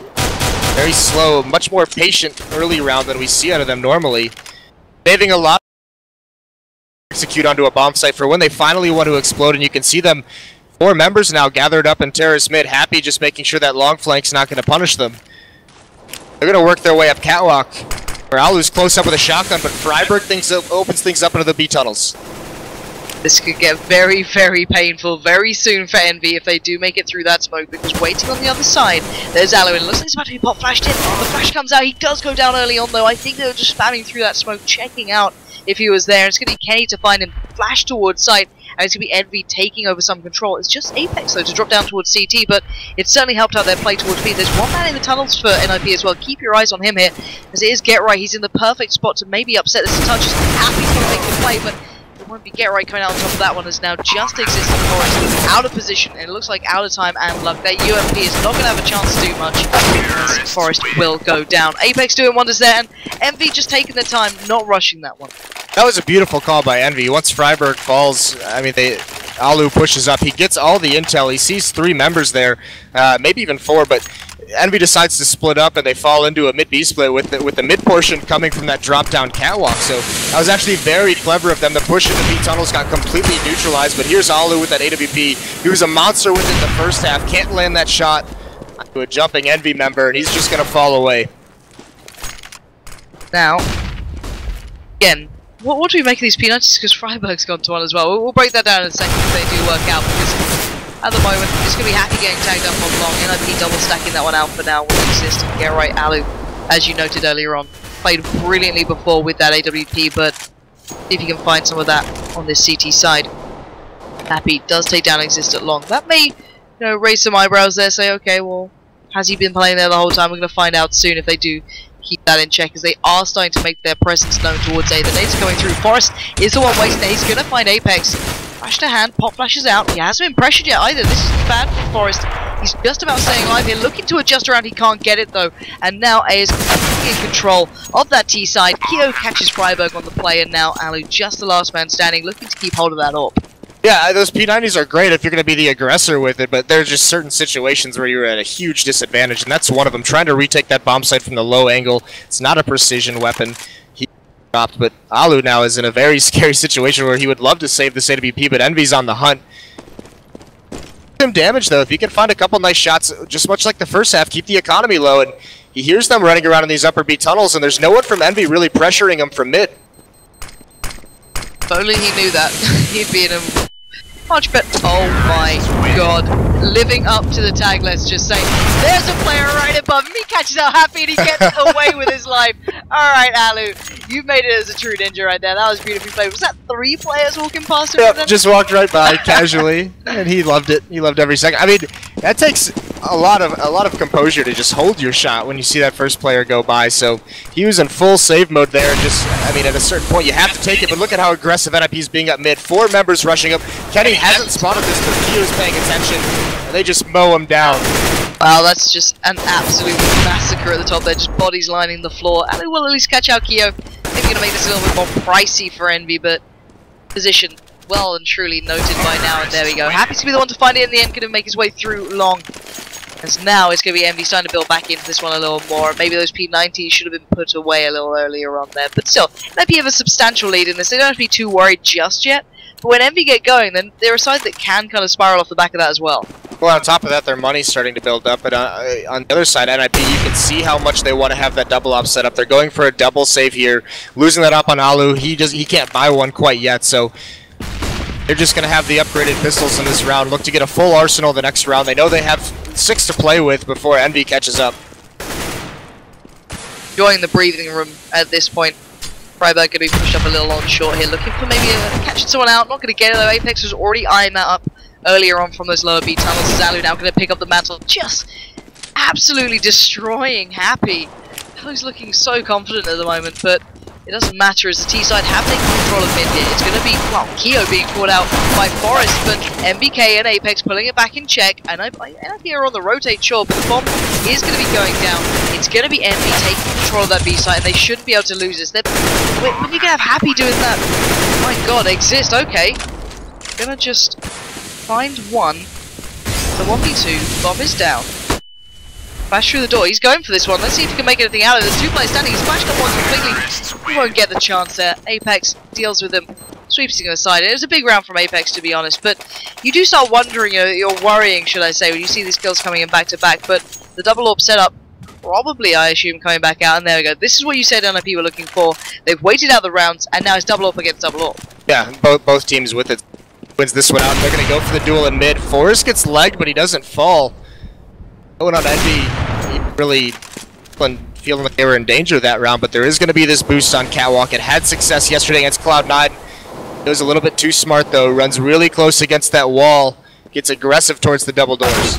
Speaker 2: very slow, much more patient early round than we see out of them normally. Saving a lot to execute onto a bomb site for when they finally want to explode, and you can see them, 4 members now gathered up in Terrace mid, Happy just making sure that long flank's not going to punish them. They're going to work their way up catwalk, where Alu's close up with a shotgun, but Freiburg opens things up into the B tunnels.
Speaker 1: This could get very, very painful very soon for Envy if they do make it through that smoke, because waiting on the other side, there's Alu, and it looks like he's about to be pop flashed in. The flash comes out, he does go down early on though. I think they were just spamming through that smoke, checking out if he was there. It's going to be Kenny to find him, flash towards site, and it's going to be Envy taking over some control. It's just Apex though to drop down towards CT, but it certainly helped out their play towards B. There's 1 man in the tunnels for NIP as well. Keep your eyes on him here, as it is Get Right. He's in the perfect spot to maybe upset this touch. Happy's going to make the play, but there won't be Get Right coming out on top of that one, as now just exists in Forest, out of position, and it looks like out of time and luck. Their UMP is not going to have a chance to do much, as Forest will go down. Apex doing wonders there, and Envy just taking their time, not rushing that one.
Speaker 2: That was a beautiful call by Envy. Once Freiburg falls, I mean, Alu pushes up. He gets all the intel. He sees 3 members there, maybe even 4, but Envy decides to split up, and they fall into a mid-B split with the mid portion coming from that drop-down catwalk. So that was actually very clever of them. The push into B tunnels got completely neutralized, but here's Alu with that AWP. He was a monster within the first half. Can't land that shot to a jumping Envy member, and he's just going to fall away.
Speaker 1: Now, again, what do we make of these P90s? Because Freiburg's gone to 1 as well. We'll break that down in a second if they do work out, because at the moment, it's going to be Happy getting tagged up on long. NIP double stacking that one out for now with Exist and Get Right. Alu, as you noted earlier on, played brilliantly before with that AWP, but if you can find some of that on this CT side. Happy does take down Exist at long. That may, raise some eyebrows there, say, okay, well, has he been playing there the whole time? We're going to find out soon if they do keep that in check, as they are starting to make their presence known towards A. The nades are going through. Forest is the one wasting it. He's going to find Apex. Flash to hand, pop flashes out. He hasn't been pressured yet either. This is bad for Forest. He's just about staying alive here, looking to adjust around. He can't get it though. And now A is completely in control of that T side. Keo catches Freiburg on the play, and now Alu, just the last man standing, looking to keep hold of that AWP.
Speaker 2: Yeah, those P90s are great if you're going to be the aggressor with it, but there's just certain situations where you're at a huge disadvantage, and that's one of them. Trying to retake that bomb site from the low angle. It's not a precision weapon. He dropped, but Alu now is in a very scary situation where he would love to save this AWP, but Envy's on the hunt. Him damage though. If he can find a couple nice shots, just much like the first half, keep the economy low, and he hears them running around in these upper B tunnels, and there's no one from Envy really pressuring him from mid.
Speaker 1: If only he knew that, he'd be in a much better. Oh my god. Living up to the tag, let's just say. There's a player right above him. He catches out Happy and he gets away with his life. Alright, Alu. You made it as a true ninja right there. That was beautifully played. Was that 3 players walking past him?
Speaker 2: Yep, just walked right by casually, and he loved it. He loved every second. I mean, that takes a lot of composure to just hold your shot when you see that first player go by. So he was in full save mode there. Just, I mean, at a certain point you have to take it. But look at how aggressive NIP is being up mid. 4 members rushing up. Kenny hasn't spotted this, but Keo's paying attention, and they just mow him down.
Speaker 1: Wow, that's just an absolute massacre at the top there. Just bodies lining the floor. And they will at least catch out Keo. Maybe going to make this a little bit more pricey for Envy, but position well and truly noted by now. And there we go. Happy to be the one to find it in the end. Going to make his way through long. As now it's going to be Envy starting to build back into this one a little more. Maybe those P90s should have been put away a little earlier on there. But still, NIP have a substantial lead in this. They don't have to be too worried just yet. But when Envy get going, then they're a side that can kind of spiral off the back of that as well.
Speaker 2: Well, on top of that, their money's starting to build up. But on the other side, NIP, you can see how much they want to have that double op set up. They're going for a double save here. Losing that up on Alu, he can't buy one quite yet. So they're just going to have the upgraded pistols in this round. Look to get a full arsenal the next round. They know they have 6 to play with before Envy catches up.
Speaker 1: Enjoying the breathing room at this point. Freiburg going to be pushed up a little on short here, looking for maybe catching someone out. Not going to get it though. Apex was already eyeing that up earlier on from those lower B tunnels. Zalu now going to pick up the mantle, just absolutely destroying Happy. Alu's looking so confident at the moment, but it doesn't matter as the T side have taken control of mid here. It's going to be, well, Keo being caught out by Forest, but MBK and Apex pulling it back in check. And NIP are on the rotate, sure, but the bomb is going to be going down. It's going to be Envy taking control of that B side, and they shouldn't be able to lose this. Wait, when you can have Happy doing that? My god, Exist, okay. Gonna just find one. The 1v2, bomb is down. Flash through the door. He's going for this one. Let's see if he can make anything out of it. There's 2 players standing. He's flashed up one completely. He won't get the chance there. Apex deals with him, sweeps him aside. It was a big round from Apex, to be honest, but you do start wondering, you're worrying, should I say, when you see these kills coming in back to back. But the double AWP setup, probably, I assume, coming back out. And there we go. This is what you said NIP were looking for. They've waited out the rounds, and now it's double AWP against double AWP.
Speaker 2: Yeah, both teams with it. Wins this one out. They're going to go for the duel in mid. Forrest gets legged, but he doesn't fall. Going on Envy, really feeling like they were in danger that round, but there is going to be this boost on Catwalk. It had success yesterday against Cloud9. It was a little bit too smart though. Runs really close against that wall. Gets aggressive towards the double doors.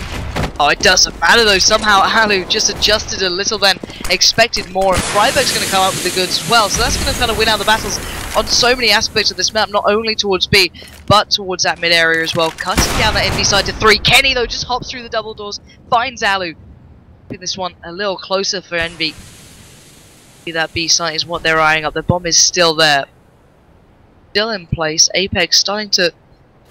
Speaker 1: Oh, it doesn't matter though. Somehow Alu just adjusted a little then, expected more. And Freiburg's going to come up with the goods as well, so that's going to kind of win out the battles. on so many aspects of this map, not only towards B, but towards that mid area as well. Cutting down that NV side to 3. Kenny, though, just hops through the double doors, finds Alu. This one a little closer for Envy. That B site is what they're eyeing up. The bomb is still there. Still in place. Apex starting to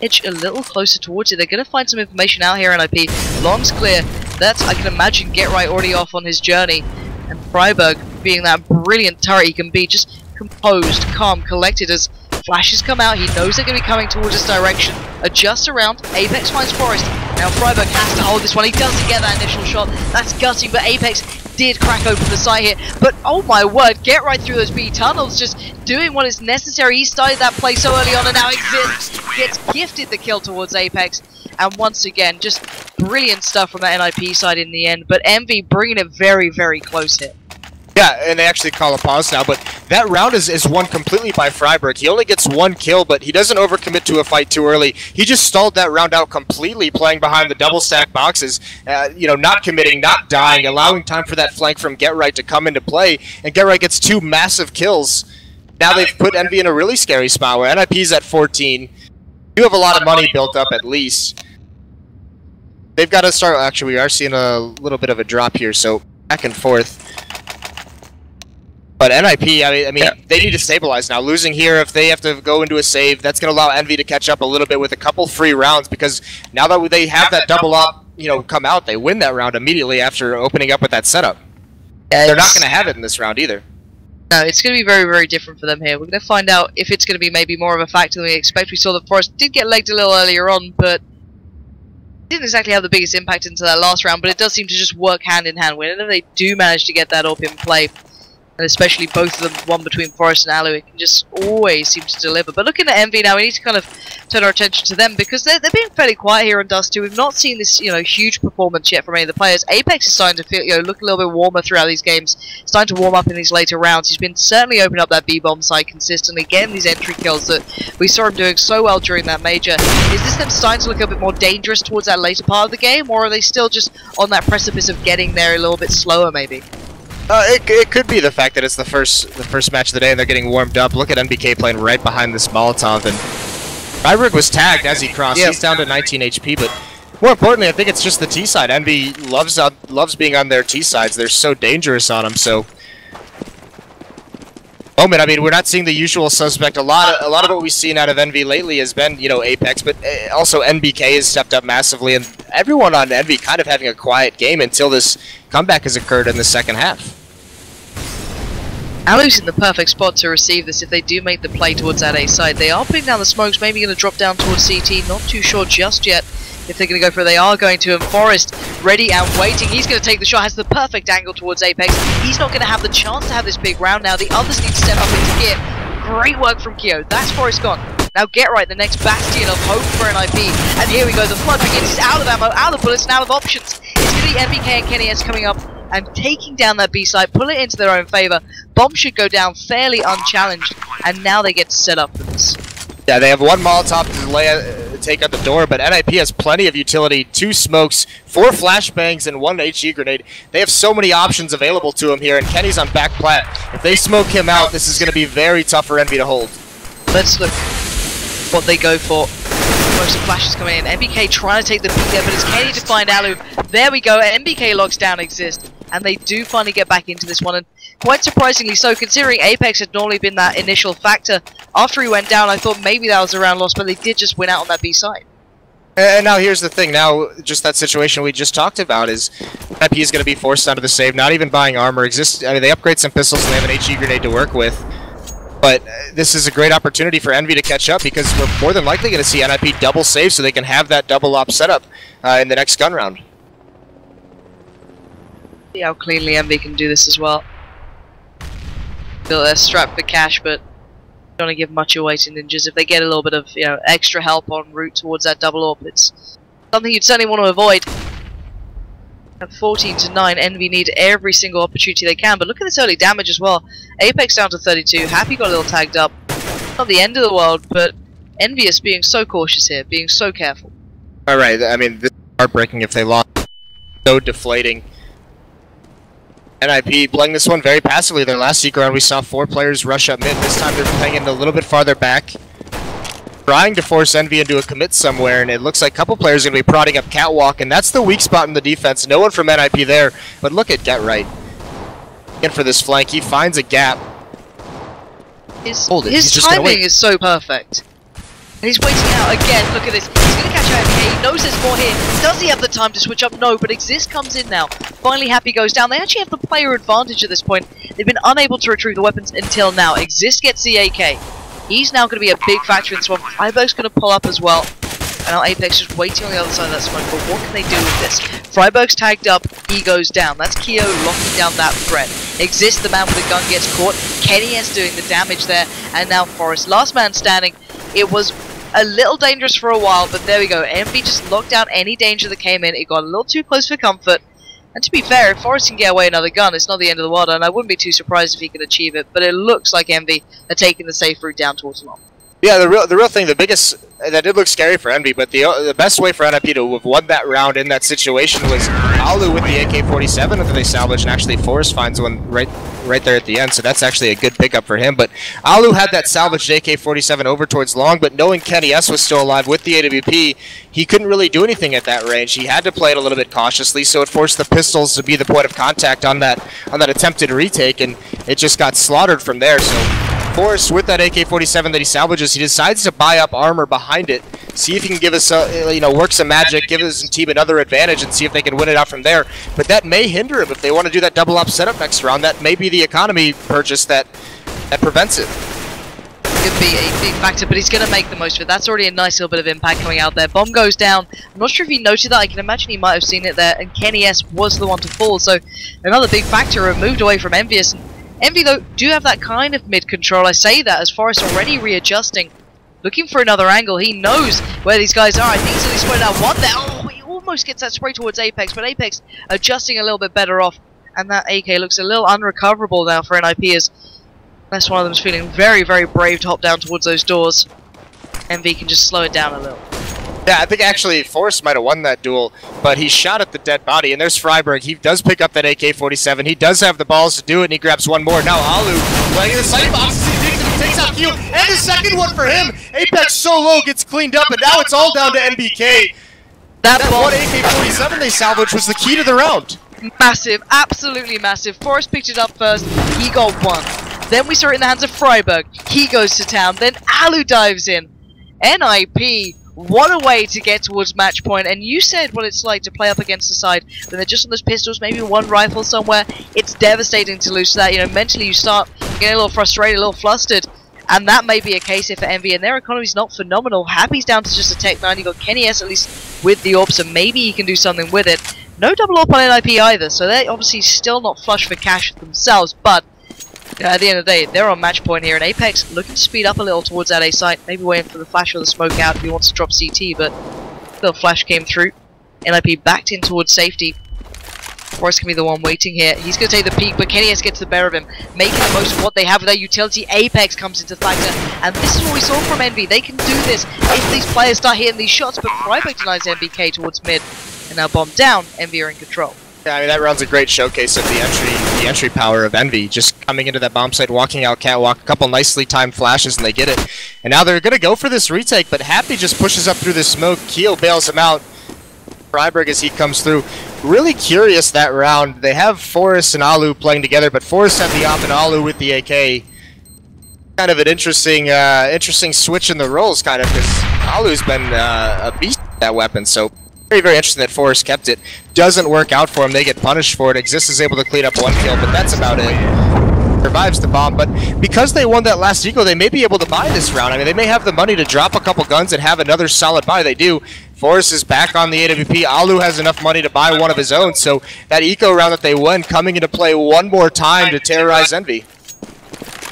Speaker 1: edge a little closer towards it. They're going to find some information out here, NIP. Long's clear. That's, I can imagine, Get Right already off on his journey. And Freiburg, being that brilliant turret he can be, just composed, calm, collected as flashes come out. He knows they're going to be coming towards this direction. Adjusts around. Apex finds Forest. Now Freiburg has to hold this one. He doesn't get that initial shot. That's gutting, but Apex did crack open the site here. But oh my word, Get Right through those B tunnels, just doing what is necessary. He started that play so early on and now gets gifted the kill towards Apex. And once again, just brilliant stuff from that NIP side in the end. But Envy bringing it very, very close here.
Speaker 2: Yeah, and they actually call a pause now, but that round is won completely by Freiburg. He only gets 1 kill, but he doesn't overcommit to a fight too early. He just stalled that round out completely, playing behind the double stack boxes, you know, not committing, not dying, allowing time for that flank from Get Right to come into play, and Get Right gets 2 massive kills. Now they've put Envy in a really scary spot where NIP's at 14. You have a lot of money built up at least. They've got to start, actually we are seeing a little bit of a drop here, so back and forth. But NIP, I mean, they need to stabilize now. Losing here, if they have to go into a save, that's going to allow Envy to catch up a little bit with a couple free rounds, because now that they have that double up, you know, come out, they win that round immediately after opening up with that setup. They're not going to have it in this round either.
Speaker 1: No, it's going to be very, very different for them here. We're going to find out if it's going to be maybe more of a factor than we expect. We saw that Forest did get legged a little earlier on, but didn't exactly have the biggest impact into that last round, but it does seem to just work hand in hand. Whenever they do manage to get that up in play, and especially both of them, one between Forest and Alu, it can just always seem to deliver. But looking at Envy now, we need to kind of turn our attention to them, because they're being fairly quiet here on Dust 2. We've not seen this, you know, huge performance yet from any of the players. Apex is starting to feel, you know, look a little bit warmer throughout these games, starting to warm up in these later rounds. He's been certainly opening up that B-bomb side consistently, getting these entry kills that we saw him doing so well during that major. Is this them starting to look a bit more dangerous towards that later part of the game, or are they still just on that precipice of getting there a little bit slower, maybe?
Speaker 2: It could be the fact that it's the first match of the day and they're getting warmed up. Look at NBK playing right behind this Molotov, and Freiburg was tagged as he crossed. He's down to 19 HP, but more importantly, I think it's just the T side. Envy loves being on their T sides. They're so dangerous on them. So, I mean, we're not seeing the usual suspect. A lot of what we've seen out of Envy lately has been, you know, Apex, but also NBK has stepped up massively, and everyone on Envy kind of having a quiet game until this comeback has occurred in the second half.
Speaker 1: Alu's in the perfect spot to receive this if they do make the play towards that A side. They are putting down the smokes, maybe going to drop down towards CT, not too sure just yet if they're going to go for it. They are going to, and Forest ready and waiting. He's going to take the shot, has the perfect angle towards Apex. He's not going to have the chance to have this big round now. The others need to step up into gear. Great work from Kyo. That's Forest gone. Now Get Right, the next bastion of hope for NIP. And here we go, the flood begins. He's out of ammo, out of bullets, and out of options. It's going to be MBK and Kenny S coming up and taking down that B side, pull it into their own favor. Bomb should go down fairly unchallenged, and now they get set up for this.
Speaker 2: Yeah, they have 1 Molotov to take out the door, but NIP has plenty of utility. 2 smokes, 4 flashbangs, and 1 HE grenade. They have so many options available to him here, and Kenny's on back plat. If they smoke him out, this is going to be very tough for Envy to hold.
Speaker 1: Let's look what they go for. Most of the flashes coming in. MBK trying to take the peak there, but it's Kenny to find Alu. There we go, MBK locks down exist, and they do finally get back into this one, and quite surprisingly so, considering Apex had normally been that initial factor. After he went down, I thought maybe that was a round lost, but they did just win out on that B side.
Speaker 2: And now here's the thing, now just that situation we just talked about is NIP is going to be forced onto the save, not even buying armor. I mean, they upgrade some pistols and they have an HE grenade to work with. But this is a great opportunity for Envy to catch up, because we're more than likely going to see NIP double save so they can have that double op setup in the next gun round.
Speaker 1: See how cleanly Envy can do this as well. They're strapped for cash, but don't want to give much away to Ninjas. If they get a little bit of, you know, extra help en route towards that double op, it's something you'd certainly want to avoid. At 14-9, Envy need every single opportunity they can, but look at this early damage as well. Apex down to 32, Happy got a little tagged up. Not the end of the world, but EnVyUs being so cautious here, being so careful.
Speaker 2: Alright, I mean, this is heartbreaking if they lost. So deflating. NIP playing this one very passively. Their last seek round, we saw 4 players rush up mid. This time they're playing it a little bit farther back, trying to force Envy into a commit somewhere, and it looks like a couple players are going to be prodding up Catwalk, and that's the weak spot in the defense. No one from NIP there, but look at Get Right. In for this flank, he finds a gap.
Speaker 1: His timing is so perfect. And he's waiting out again. Look at this. He's going to catch AFK. He knows there's more here. Does he have the time to switch up? No, but Exist comes in now. Finally, Happy goes down. They actually have the player advantage at this point. They've been unable to retrieve the weapons until now. Exist gets the AK. He's now going to be a big factor in this one. Freiburg's going to pull up as well. And now Apex just waiting on the other side of that smoke. But what can they do with this? Freiburg's tagged up. He goes down. That's Keo locking down that threat. Exist, the man with the gun, gets caught. Kenny is doing the damage there. And now Forest, last man standing. It was a little dangerous for a while, but there we go. Envy just locked out any danger that came in. It got a little too close for comfort. And to be fair, if Forrest can get away another gun, it's not the end of the world, and I wouldn't be too surprised if he could achieve it. But it looks like Envy are taking the safe route down towards long.
Speaker 2: Yeah, the real thing, the biggest, that did look scary for Envy, but the best way for NIP to have won that round in that situation was Alu with the AK-47 after they salvaged, and actually Forrest finds one right there at the end, so that's actually a good pickup for him. But Alu had that salvaged AK-47 over towards long, but knowing Kenny S was still alive with the AWP, he couldn't really do anything at that range. He had to play it a little bit cautiously, so it forced the pistols to be the point of contact on that attempted retake, and it just got slaughtered from there. So Forrest, with that AK-47 that he salvages, he decides to buy up armor behind it, see if he can give us, work some magic, give his team another advantage, and see if they can win it out from there. But that may hinder him if they want to do that double op setup next round. That may be the economy purchase that prevents it.
Speaker 1: Could be a big factor, but he's going to make the most of it. That's already a nice little bit of impact coming out there. Bomb goes down. I'm not sure if he noted that. I can imagine he might have seen it there, and Kenny S was the one to fall. So another big factor removed away from EnVyUs. Envy, though, do have that kind of mid-control. I say that as Forrest already readjusting, looking for another angle. He knows where these guys are. I think he's spread out one there. Oh, he almost gets that spray towards Apex, but Apex adjusting a little bit better off. And that AK looks a little unrecoverable now for NIP, as unless one of them is feeling very, very brave to hop down towards those doors. Envy can just slow it down a little.
Speaker 2: Yeah, I think actually Forrest might have won that duel, but he shot at the dead body, and there's Freiburg. He does pick up that AK-47. He does have the balls to do it, and he grabs one more. Now Alu playing in the sight box. He takes out Q, and the second one for him. Apex so low gets cleaned up, and now it's all down to NBK. That one AK-47 they salvaged was the key to the round.
Speaker 1: Massive, absolutely massive. Forrest picked it up first. He got one. Then we saw it in the hands of Freiburg. He goes to town. Then Alu dives in. NIP. What a way to get towards match point. And you said what it's like to play up against the side when they're just on those pistols, maybe one rifle somewhere. It's devastating to lose that. You know, mentally you start getting a little frustrated, a little flustered. And that may be a case here for Envy, and their economy's not phenomenal. Happy's down to just a Tech 9. You got Kenny S at least with the AWP, so maybe he can do something with it. No double AWP on NIP either, so they're obviously still not flush for cash themselves, but at the end of the day, they're on match point here, and Apex looking to speed up a little towards that A site, maybe waiting for the flash or the smoke out if he wants to drop CT, but the flash came through. NIP backed in towards safety. Forrest can be the one waiting here. He's going to take the peek, but Kenny S gets the better of him, making the most of what they have with their utility. Apex comes into factor, and this is what we saw from Envy. They can do this if these players start hitting these shots, but Freiburg denies MBK towards mid, and now bomb down. Envy are in control.
Speaker 2: Yeah, I mean, that round's a great showcase of the entry power of Envy. Just coming into that bomb site, walking out catwalk, a couple nicely timed flashes, and they get it. And now they're going to go for this retake, but Happy just pushes up through the smoke. Keo bails him out. Freiburg as he comes through. Really curious that round. They have Forrest and Alu playing together, but Forrest had the op and Alu with the AK. Kind of an interesting switch in the roles, kind of, because Alu's been a beast with that weapon, so very, very interesting that Forrest kept it. Doesn't work out for him. They get punished for it. Exist is able to clean up one kill, but that's about it. Survives the bomb, but because they won that last eco, they may be able to buy this round. I mean, they may have the money to drop a couple guns and have another solid buy. They do. Forrest is back on the AWP. Alu has enough money to buy one of his own, so that eco round that they won coming into play one more time to terrorize Envy.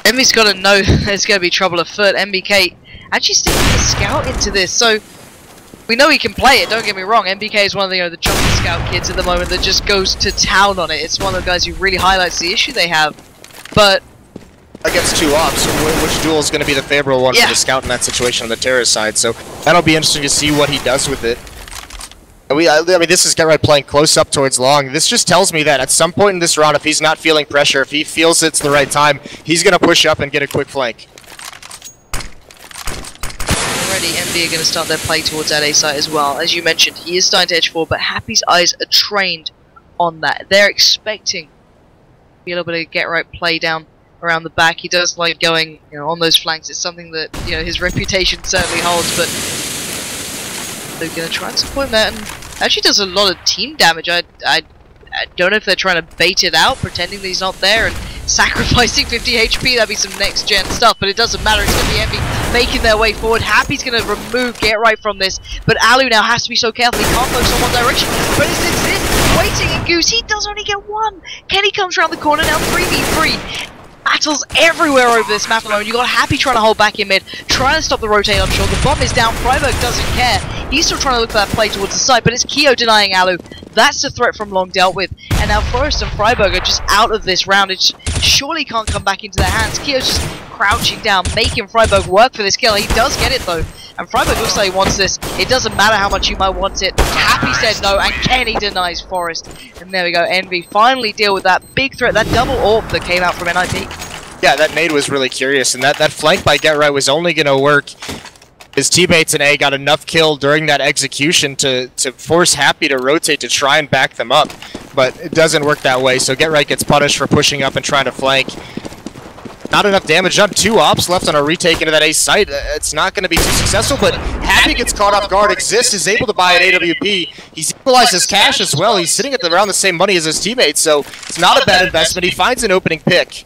Speaker 1: Envy's got to know there's going to be trouble afoot. MBK actually sticking the scout into this, so we know he can play it, don't get me wrong. MBK is one of the, the jumping scout kids at the moment that just goes to town on it. It's one of the guys who really highlights the issue they have. But
Speaker 2: against two ops, which duel is going to be the favorable one for the scout in that situation on the terrorist side? So that'll be interesting to see what he does with it. I mean, this is Get Right playing close up towards long. This just tells me that at some point in this round, if he's not feeling pressure, if he feels it's the right time, he's going to push up and get a quick flank.
Speaker 1: Already, Envy are going to start their play towards that A site as well. As you mentioned, he is starting to edge forward, but Happy's eyes are trained on that. They're expecting a little bit of Get Right play down around the back. He does like going, on those flanks. It's something that, his reputation certainly holds, but they're going to try and support him there, and actually does a lot of team damage. I don't know if they're trying to bait it out, pretending that he's not there, and sacrificing 50 HP. That'd be some next gen stuff, but it doesn't matter. It's going to be Envy making their way forward. Happy's going to remove Get Right from this, but Alu now has to be so careful. He can't focus on one direction, but it's this waiting, and Goose, he does only get one. Kenny comes around the corner now, 3v3. Battles everywhere over this map alone. You got Happy trying to hold back in mid, trying to stop the rotate up short. The bomb is down. Freiburg doesn't care. He's still trying to look for that play towards the side, but it's Keo denying Alu. That's the threat from long dealt with. And now Forrest and Freiburg are just out of this round. It surely can't come back into their hands. Keo's just crouching down, making Freiburg work for this kill. He does get it though. And Freiburg looks like he wants this. It doesn't matter how much you might want it. Happy said no, and Kenny denies Forrest. And there we go, Envy finally deal with that big threat, that double AWP that came out from NIP.
Speaker 2: Yeah, that nade was really curious, and that flank by Get Right was only going to work. His teammates in A got enough kill during that execution to force Happy to rotate to try and back them up, but it doesn't work that way, so Get Right gets punished for pushing up and trying to flank. Not enough damage done. 2 ops left on a retake into that A site. It's not going to be too successful, but Happy gets caught off guard. Exist is able to buy an AWP. He's equalized his cash as well. He's sitting at around the same money as his teammates, so it's not a bad investment. He finds an opening pick.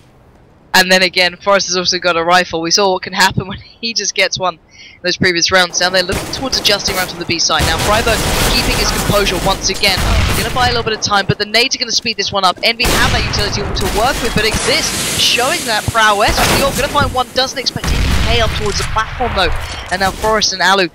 Speaker 1: And then again, Forrest has also got a rifle. We saw what can happen when he just gets one in those previous rounds. Now they're looking towards adjusting around to the B side. Now Freiburg keeping his composure once again. Going to buy a little bit of time, but the nades are going to speed this one up. Envy have that utility to work with, but Exist showing that prowess. You're going to find one, doesn't expect any K up towards the platform though. And now Forrest and Alu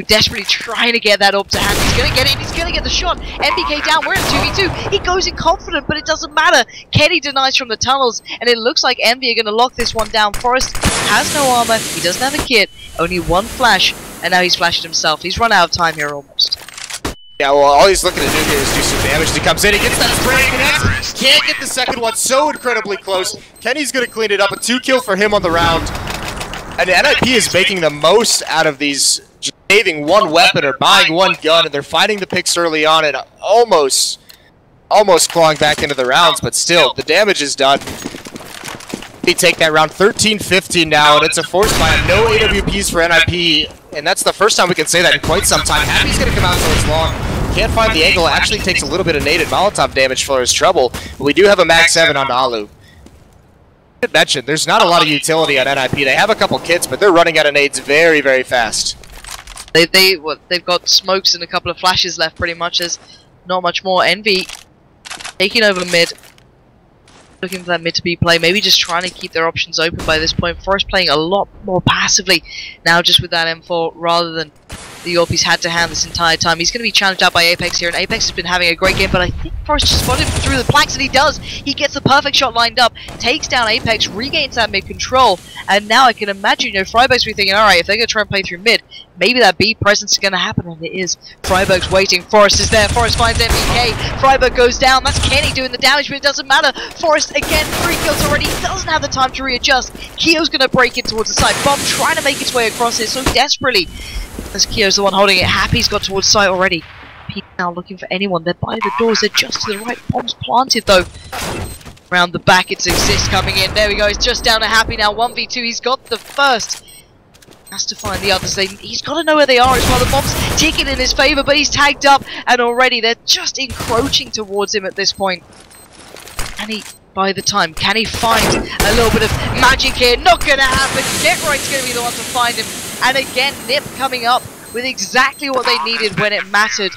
Speaker 1: desperately trying to get that up to hand. He's going to get it. He's going to get the shot. MBK down. We're in 2v2. He goes in confident, but it doesn't matter. Kenny denies from the tunnels, and it looks like Envy are going to lock this one down. Forrest has no armor. He doesn't have a kit. Only one flash, and now he's flashed himself. He's run out of time here almost.
Speaker 2: Yeah, well, all he's looking to do here is do some damage. He comes in, he gets that spray, connects. Can't get the second one. So incredibly close. Kenny's going to clean it up. A 2 kill for him on the round. And NIP is making the most out of these, just saving one weapon or buying one gun, and they're finding the picks early on and almost clawing back into the rounds, but still, the damage is done. They take that round 13-15 now, and it's a forced buy. No AWPs for NIP, and that's the first time we can say that in quite some time. Happy's going to come out towards long. Can't find the angle. Actually takes a little bit of nade and Molotov damage for his trouble, but we do have a Mag 7 on Alu. Mentioned, there's not a lot of utility on NIP. They have a couple kits, but they're running out of nades very, very fast.
Speaker 1: They've got smokes and a couple of flashes left pretty much. There's not much more. Envy taking over mid. Looking for that mid to B play, maybe just trying to keep their options open by this point. Forrest playing a lot more passively now just with that M4 rather than the AWP he's had to hand this entire time. He's going to be challenged out by Apex here, and Apex has been having a great game, but I think Forrest just spotted him through the planks, and he does. He gets the perfect shot lined up, takes down Apex, regains that mid control, and now I can imagine, Freiburg's be thinking, alright, if they're going to try and play through mid, maybe that B presence is going to happen, and it is. Freiburg's waiting, Forrest is there, Forrest finds MBK, Freiburg goes down, that's Kenny doing the damage, but it doesn't matter. Forrest, again, 3 kills already, he doesn't have the time to readjust. Keo's going to break it towards the side, Bomb trying to make its way across here so desperately. As Keo's the one holding it, Happy's got towards site already. He's now looking for anyone. They're by the doors. They're just to the right. Bombs planted though. Around the back, it's Exist coming in. There we go. It's just down to Happy now. 1v2. He's got the first. Has to find the others. He's got to know where they are as well. The bomb's ticking in his favor, but he's tagged up, and already they're just encroaching towards him at this point. And by the time, can he find a little bit of magic here? Not going to happen. Get Right's going to be the one to find him. And again, Nip coming up with exactly what they needed when it mattered.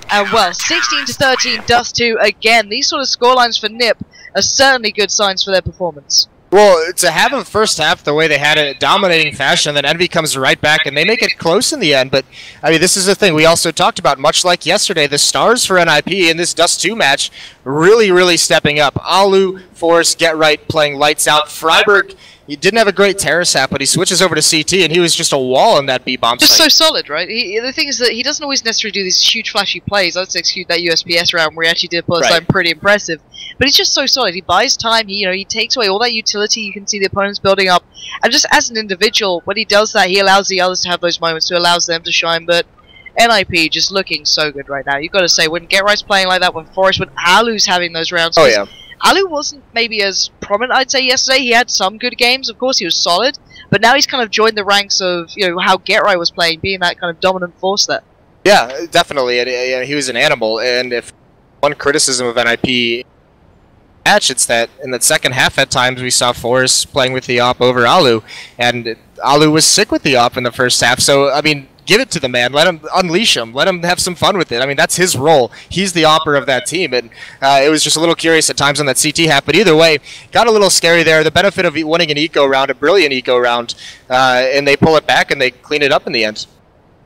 Speaker 1: And well, 16-13, Dust 2 again. These sort of scorelines for Nip are certainly good signs for their performance.
Speaker 2: Well, to have them first half the way they had it, dominating fashion, then Envy comes right back, and they make it close in the end. But, I mean, this is the thing we also talked about, much like yesterday, the stars for NIP in this Dust 2 match really, really stepping up. Alu, Forrest, Get Right playing lights out. Freiburg he didn't have a great terrace sap, but he switches over to CT, and he was just a wall in that B-bomb
Speaker 1: Just
Speaker 2: site.
Speaker 1: so solid, right? The thing is that he doesn't always necessarily do these huge flashy plays. I'd say excuse that USPS round where he actually did put something pretty impressive. But he's just so solid. He buys time. He takes away all that utility. You can see the opponents building up, and just as an individual, when he does that, he allows the others to have those moments. So allows them to shine. But NIP just looking so good right now. You've got to say, when GetRight's playing like that, when Forrest, when Alu's having those rounds.
Speaker 2: Oh yeah.
Speaker 1: Alu wasn't maybe as prominent, I'd say, yesterday. He had some good games. Of course, he was solid. But now he's kind of joined the ranks of how GetRight was playing, being that kind of dominant force there.
Speaker 2: Yeah, definitely. And he was an animal. And if one criticism of NIP match, it's that in the second half at times we saw Forrest playing with the op over Alu, and Alu was sick with the op in the first half. So I mean, give it to the man. Let him unleash him. Let him have some fun with it. I mean, that's his role. He's the opper of that team, and it was just a little curious at times on that CT half. But either way, got a little scary there. The benefit of winning an eco round, a brilliant eco round, and they pull it back and they clean it up in the end.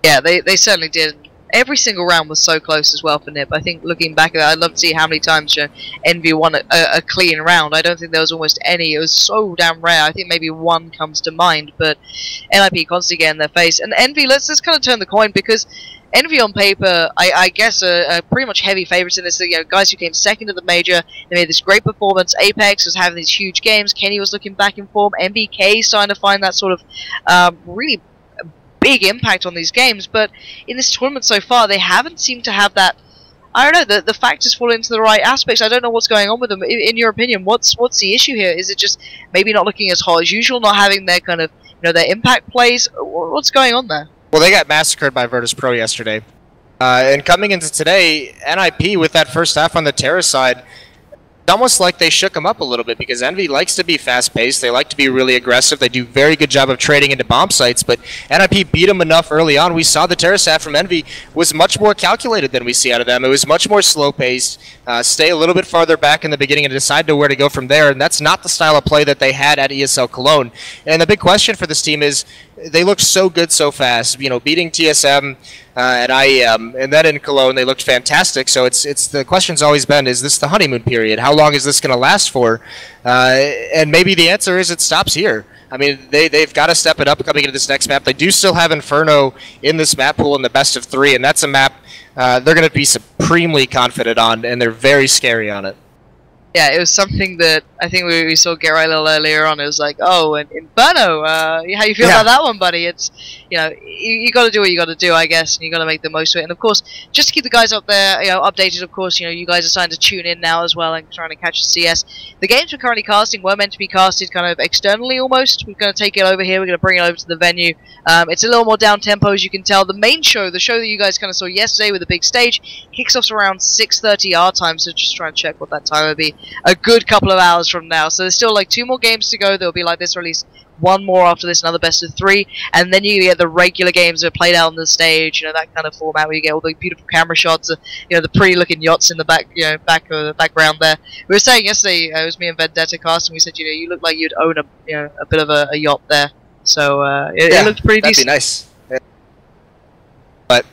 Speaker 1: Yeah, they certainly did. Every single round was so close as well for Nip. I think looking back at that, I'd love to see how many times Envy won a clean round. I don't think there was almost any. It was so damn rare. I think maybe one comes to mind, but NIP constantly get in their face. And Envy, let's kind of turn the coin, because Envy on paper, I guess, are pretty much heavy favorites in this. Guys who came second to the major, they made this great performance. Apex was having these huge games. Kenny was looking back in form. MBK starting to find that sort of really big impact on these games, but in this tournament so far, they haven't seemed to have that. I don't know, the factors fall into the right aspects. I don't know what's going on with them. In your opinion, what's the issue here? Is it just maybe not looking as hot as usual, not having their kind of their impact plays? What's going on there?
Speaker 2: Well, they got massacred by Virtus Pro yesterday, and coming into today, NIP with that first half on the terrace side, it's almost like they shook them up a little bit, because Envy likes to be fast-paced. They like to be really aggressive. They do a very good job of trading into bomb sites, but NIP beat them enough early on. We saw the terrace half from Envy was much more calculated than we see out of them. It was much more slow-paced, stay a little bit farther back in the beginning and decide to where to go from there, and that's not the style of play that they had at ESL Cologne. And the big question for this team is, they looked so good so fast, beating TSM and IEM, and then in Cologne they looked fantastic. So it's the question's always been, is this the honeymoon period? How long is this going to last for? And maybe the answer is it stops here. I mean, they've got to step it up coming into this next map. They do still have Inferno in this map pool in the best of 3, and that's a map they're going to be supremely confident on, and they're very scary on it.
Speaker 1: Yeah, it was something that I think we saw GetRight a little earlier on. It was like, oh, and Inferno, how you feel about that one, buddy? It's, you got to do what you got to do, I guess, and you got to make the most of it. And of course, just to keep the guys up there, updated. Of course, you guys are starting to tune in now as well and trying to catch the CS. The games we're currently casting were meant to be casted kind of externally almost. We're going to take it over here. We're going to bring it over to the venue. It's a little more down tempo, as you can tell. The main show, the show that you guys kind of saw yesterday with the big stage, kicks off around 6:30 our time. So just try and check what that time would be. A good couple of hours from now. So there's still like 2 more games to go. There'll be like this, or at least 1 more after this, another best of 3, and then you get the regular games that are played out on the stage, that kind of format where you get all the beautiful camera shots, the pretty looking yachts in the background there. We were saying yesterday, it was me and Vendetta cast, and we said, you look like you'd own a bit of a yacht there. So it looked pretty decent.
Speaker 2: That'd be nice. Yeah. But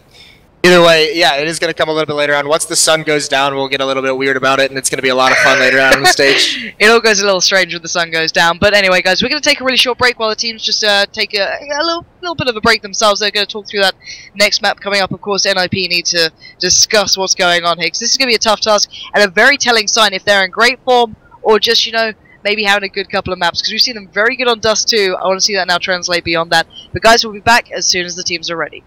Speaker 2: either way, yeah, it is going to come a little bit later on. Once the sun goes down, we'll get a little bit weird about it, and it's going to be a lot of fun later on the stage.
Speaker 1: It all goes a little strange when the sun goes down. But anyway, guys, we're going to take a really short break while the teams just take a little bit of a break themselves. They're going to talk through that next map coming up. Of course, NIP need to discuss what's going on here, because this is going to be a tough task and a very telling sign if they're in great form or just, maybe having a good couple of maps, because we've seen them very good on Dust 2. I want to see that now translate beyond that. But guys, we'll be back as soon as the teams are ready.